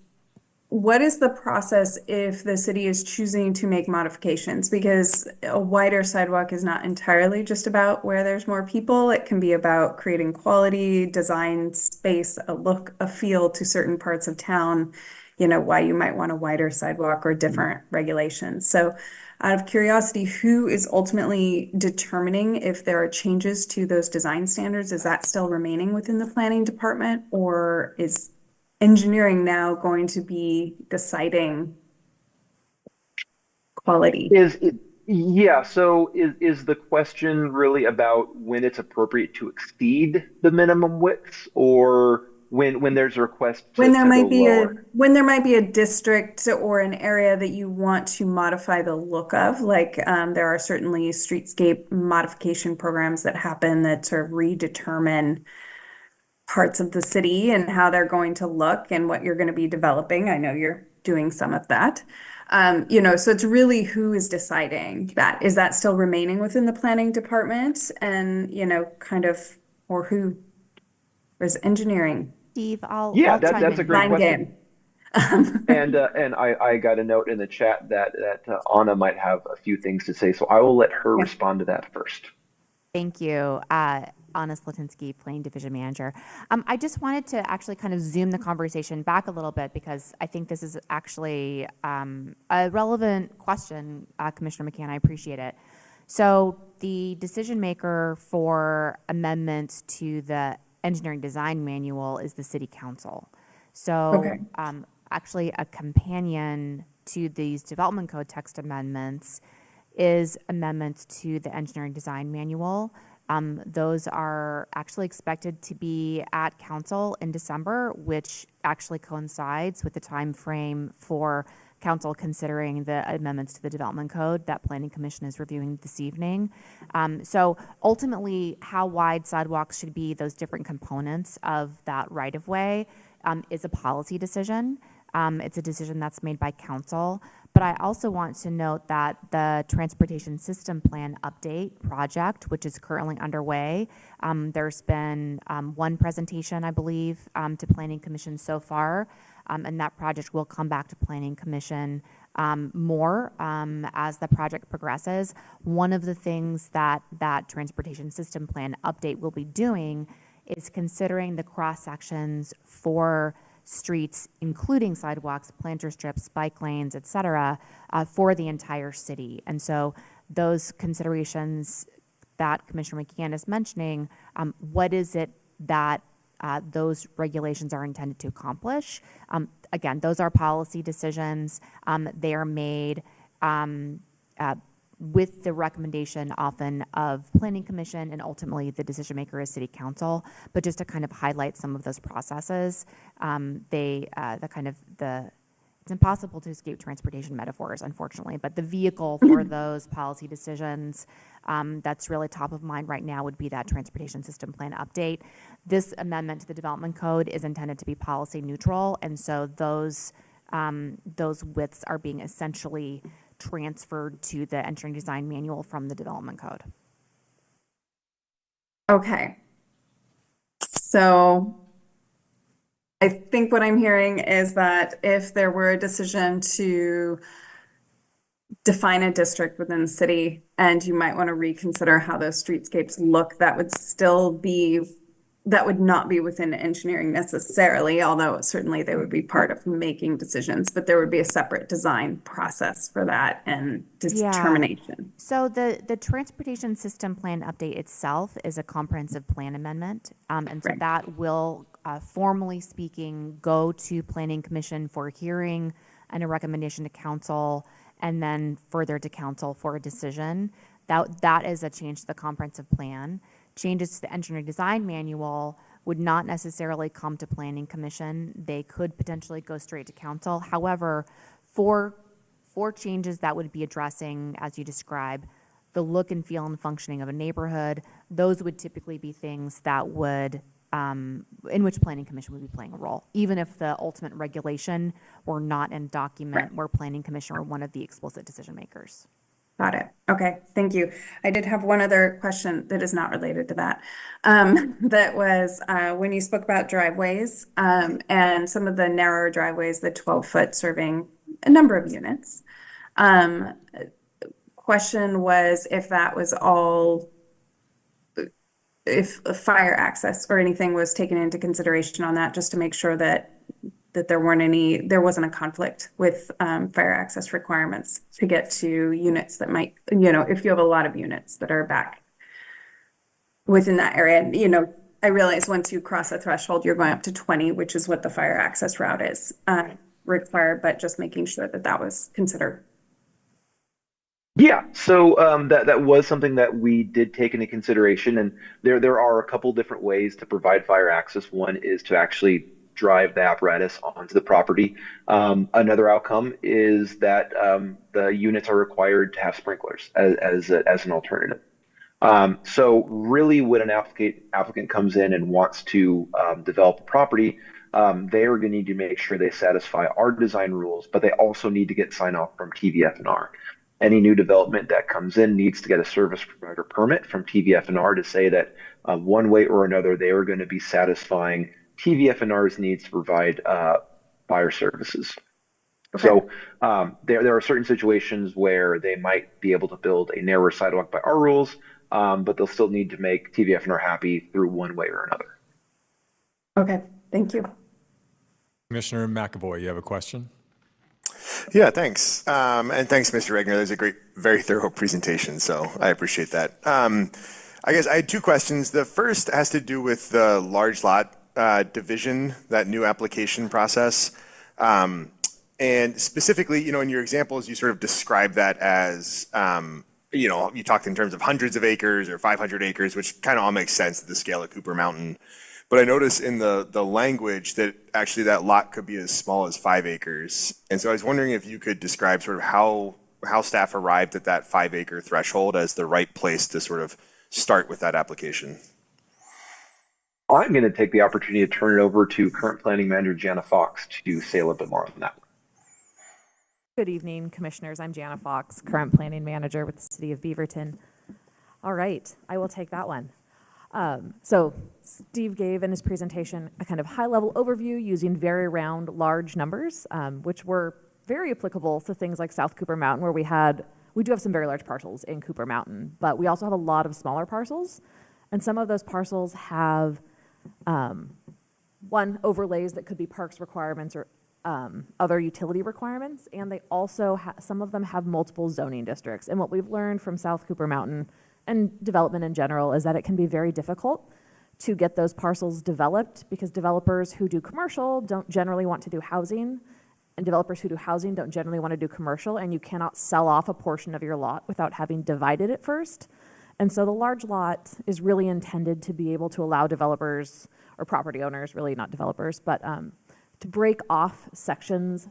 what is the process if the city is choosing to make modifications? Because a wider sidewalk is not entirely just about where there's more people. It can be about creating quality, design, space, a look, a feel to certain parts of town, why you might want a wider sidewalk or different regulations. So out of curiosity, who is ultimately determining if there are changes to those design standards? Is that still remaining within the planning department, or is engineering now going to be deciding quality? So is the question really about when it's appropriate to exceed the minimum widths, or when there's a request to When there might be lower? when there might be a district or an area that you want to modify the look of, like there are certainly streetscape modification programs that happen that sort of redetermine parts of the city and how they're going to look and what you're going to be developing. I know you're doing some of that. So it's really who is deciding that. Is that still remaining within the planning department and, or who is engineering? Steve, I'll Yeah, chime that's a in. great Mind question. game. And I got a note in the chat that Anna might have a few things to say, so I will let her respond to that first. Thank you. Anna Slatinsky, Planning Division Manager. I just wanted to actually kind of zoom the conversation back a little bit because I think this is actually a relevant question, Commissioner McCann. I appreciate it. So the decision maker for amendments to the engineering design manual is the City Council. So Okay. Actually a companion to these development code text amendments is amendments to the engineering design manual. Those are actually expected to be at council in December, which actually coincides with the time frame for council considering the amendments to the development code that Planning Commission is reviewing this evening. So ultimately, how wide sidewalks should be, those different components of that right-of-way, is a policy decision. It's a decision that's made by council. But I also want to note that the Transportation System Plan Update project, which is currently underway, there's been one presentation, I believe, to Planning Commission so far, and that project will come back to Planning Commission more as the project progresses. One of the things that that transportation system plan update will be doing is considering the cross sections for streets, including sidewalks, planter strips, bike lanes, et cetera, for the entire city. And so those considerations that Commissioner McCann is mentioning, what is it that those regulations are intended to accomplish? Again, those are policy decisions. They are made with the recommendation often of Planning Commission, and ultimately the decision maker is City Council. But just to kind of highlight some of those processes, it's impossible to escape transportation metaphors, unfortunately, but the vehicle for those policy decisions that's really top of mind right now would be that transportation system plan update. This amendment to the development code is intended to be policy neutral, and so those widths are being essentially transferred to the engineering design manual from the development code. Okay. So I think what I'm hearing is that if there were a decision to define a district within the city and you might want to reconsider how those streetscapes look, that would not be within engineering necessarily, although certainly they would be part of making decisions, but there would be a separate design process for that and determination. So the transportation system plan update itself is a comprehensive plan amendment. And so Right. that will, formally speaking, go to Planning Commission for a hearing and a recommendation to council, and then further to council for a decision. That is a change to the comprehensive plan. Changes to the engineering design manual would not necessarily come to Planning Commission. They could potentially go straight to council. However, for changes that would be addressing, as you describe, the look and feel and functioning of a neighborhood, those would typically be things that would, in which Planning Commission would be playing a role, even if the ultimate regulation were not in document where Planning Commission were one of the explicit decision makers. Got it. Okay, thank you. I did have one other question that is not related to that. That was when you spoke about driveways and some of the narrower driveways, the 12-foot serving a number of units. Question was if that was all, if fire access or anything was taken into consideration on that, just to make sure that there wasn't a conflict with fire access requirements to get to units that might, if you have a lot of units that are back within that area. I realize once you cross a threshold, you're going up to 20, which is what the fire access route is required, but just making sure that was considered. Yeah, so that was something that we did take into consideration, and there are a couple different ways to provide fire access. One is to actually drive the apparatus onto the property. Another outcome is that the units are required to have sprinklers as an alternative. So really, when an applicant comes in and wants to develop a property, they are going to need to make sure they satisfy our design rules, but they also need to get sign off from TVF&R. Any new development that comes in needs to get a service provider permit from TVF&R to say that one way or another they are going to be satisfying TVF&R's needs to provide fire services. Okay. So there are certain situations where they might be able to build a narrower sidewalk by our rules, but they'll still need to make TVF&R happy through one way or another. Okay, thank you. Commissioner McAvoy, you have a question? Yeah, thanks. And thanks, Mr. Regner. That was a great, very thorough presentation, so I appreciate that. I guess I had two questions. The first has to do with the large lot division, that new application process. And specifically, in your examples, you sort of describe that as, you talked in terms of hundreds of acres or 500 acres, which kind of all makes sense at the scale of Cooper Mountain. But I noticed in the language that actually that lot could be as small as 5 acres. And so I was wondering if you could describe sort of how staff arrived at that 5-acre threshold as the right place to sort of start with that application. I'm going to take the opportunity to turn it over to current planning manager Jana Fox to say a little bit more on that. Good evening, commissioners. I'm Jana Fox, current planning manager with the city of Beaverton. All right, I will take that one. So Steve gave in his presentation a kind of high-level overview using very round, large numbers, which were very applicable to things like South Cooper Mountain, where we do have some very large parcels in Cooper Mountain, but we also have a lot of smaller parcels. And some of those parcels have, one, overlays that could be parks requirements or other utility requirements, and they also some of them have multiple zoning districts. And what we've learned from South Cooper Mountain and development in general is that it can be very difficult to get those parcels developed because developers who do commercial don't generally want to do housing, and developers who do housing don't generally want to do commercial, and you cannot sell off a portion of your lot without having divided it first. And so the large lot is really intended to be able to allow developers or property owners, really not developers, but to break off sections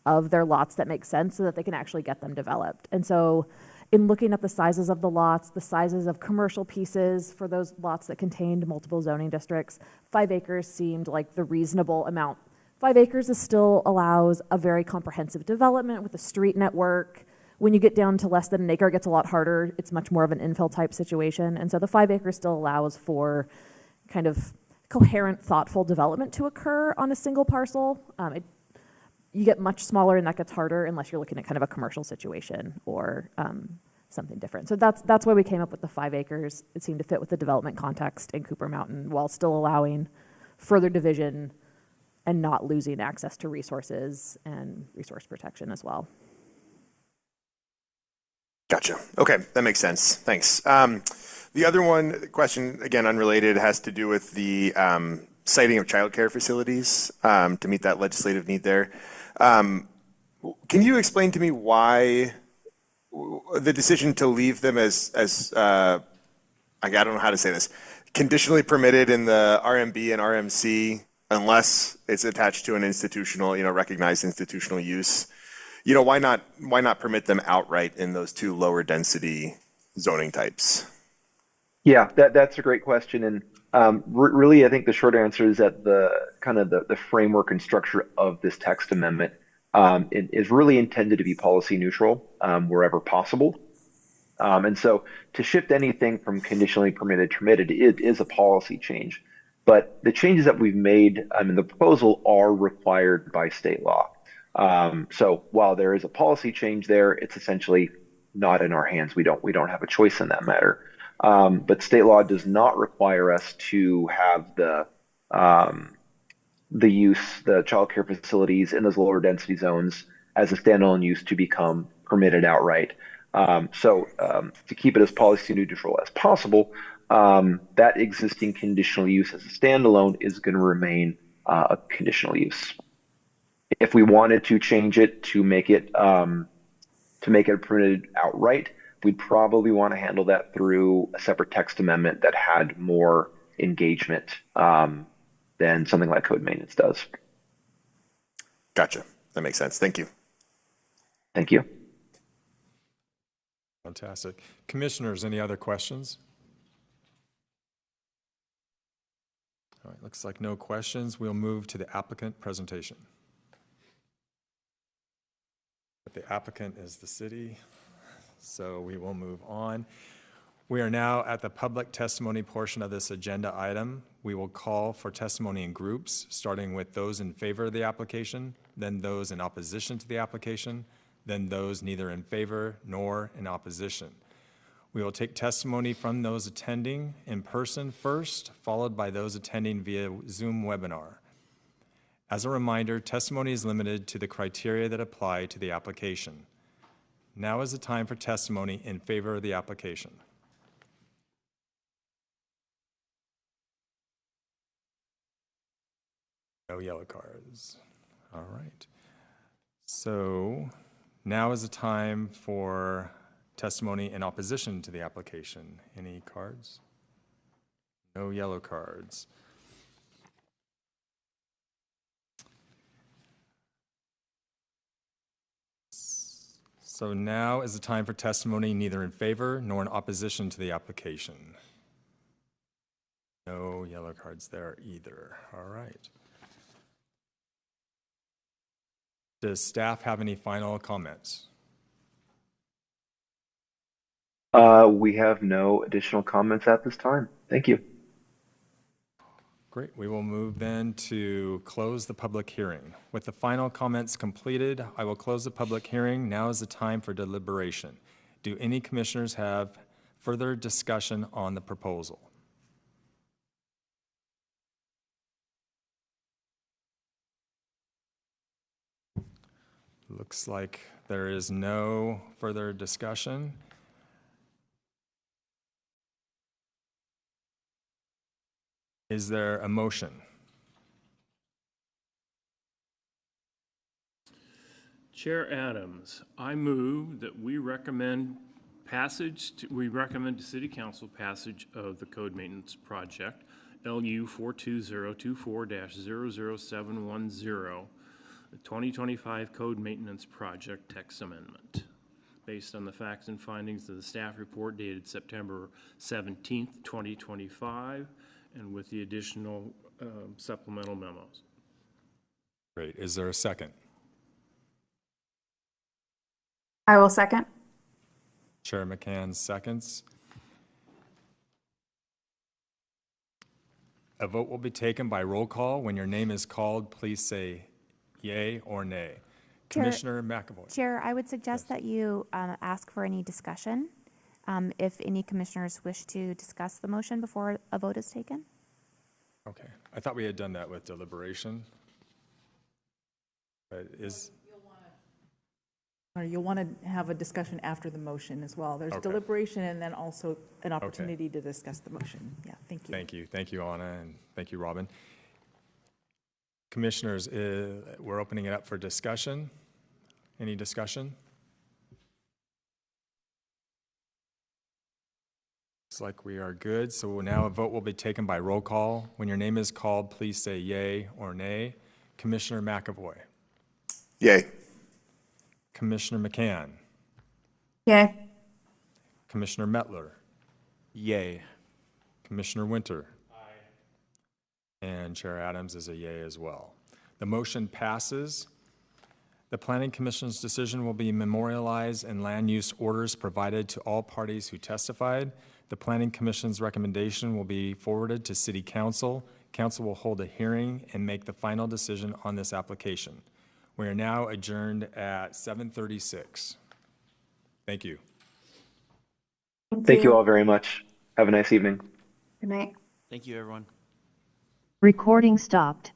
of their lots that make sense so that they can actually get them developed. And so in looking at the sizes of the lots, the sizes of commercial pieces for those lots that contained multiple zoning districts, 5 acres seemed like the reasonable amount. 5 acres still allows a very comprehensive development with a street network. When you get down to less than an acre, it gets a lot harder. It's much more of an infill type situation. And so the 5 acres still allows for kind of coherent, thoughtful development to occur on a single parcel. You get much smaller and that gets harder unless you're looking at kind of a commercial situation or something different. So that's why we came up with the 5 acres. It seemed to fit with the development context in Cooper Mountain while still allowing further division and not losing access to resources and resource protection as well. Gotcha. Okay, that makes sense. Thanks. The other question, again, unrelated, has to do with the siting of childcare facilities to meet that legislative need there. Can you explain to me why the decision to leave them as I don't know how to say this, conditionally permitted in the RMB and RMC unless it's attached to an institutional, recognized institutional use? Why not permit them outright in those 2 lower density zoning types? Yeah, that's a great question. And really, I think the short answer is that the framework and structure of this text amendment is really intended to be policy neutral wherever possible. And so to shift anything from conditionally permitted to permitted, it is a policy change. But the changes that we've made in the proposal are required by state law. So while there is a policy change there, it's essentially not in our hands. We don't have a choice in that matter. But state law does not require us to have the child care facilities in those lower density zones as a standalone use to become permitted outright. So to keep it as policy neutral as possible, that existing conditional use as a standalone is going to remain a conditional use. If we wanted to change it to make it permitted outright, we'd probably want to handle that through a separate text amendment that had more engagement than something like code maintenance does. Gotcha. That makes sense. Thank you. Thank you. Fantastic. Commissioners, any other questions? All right, looks like no questions. We'll move to the applicant presentation. But the applicant is the city, so we will move on. We are now at the public testimony portion of this agenda item. We will call for testimony in groups, starting with those in favor of the application, then those in opposition to the application, then those neither in favor nor in opposition. We will take testimony from those attending in person first, followed by those attending via Zoom webinar. As a reminder, testimony is limited to the criteria that apply to the application. Now is the time for testimony in favor of the application. No yellow cards. All right. So now is the time for testimony in opposition to the application. Any cards? No yellow cards. So now is the time for testimony neither in favor nor in opposition to the application. No yellow cards there either. All right. Does staff have any final comments? We have no additional comments at this time. Thank you. Great. We will move then to close the public hearing. With the final comments completed, I will close the public hearing. Now is the time for deliberation. Do any commissioners have further discussion on the proposal? Looks like there is no further discussion. Is there a motion? Chair Adams, I move that we recommend to City Council passage of the code maintenance project, LU 42024-00710, the 2025 code maintenance project text amendment, based on the facts and findings of the staff report dated September 17th, 2025, and with the additional supplemental memos. Great. Is there a second? I will second. Chair McCann seconds. A vote will be taken by roll call. When your name is called, please say yay or nay. Chair- Commissioner McAvoy. Chair, I would suggest that you ask for any discussion, if any commissioners wish to discuss the motion before a vote is taken. Okay. I thought we had done that with deliberation. But Or you'll want to have a discussion after the motion as well. There's Okay. deliberation and then also an opportunity to discuss the motion. Yeah, thank you. Thank you. Thank you, Anna, and thank you, Robin. Commissioners, we're opening it up for discussion. Any discussion? Looks like we are good, so now a vote will be taken by roll call. When your name is called, please say yay or nay. Commissioner McAvoy. Yay. Commissioner McCann. Yay. Commissioner Mettler. Yay. Commissioner Winter. Aye. And Chair Adams is a yay as well. The motion passes. The Planning Commission's decision will be memorialized in land use orders provided to all parties who testified. The Planning Commission's recommendation will be forwarded to City Council. Council will hold a hearing and make the final decision on this application. We are now adjourned at 7:36. Thank you. Thank you all very much. Have a nice evening. Good night. Thank you, everyone. Recording stopped.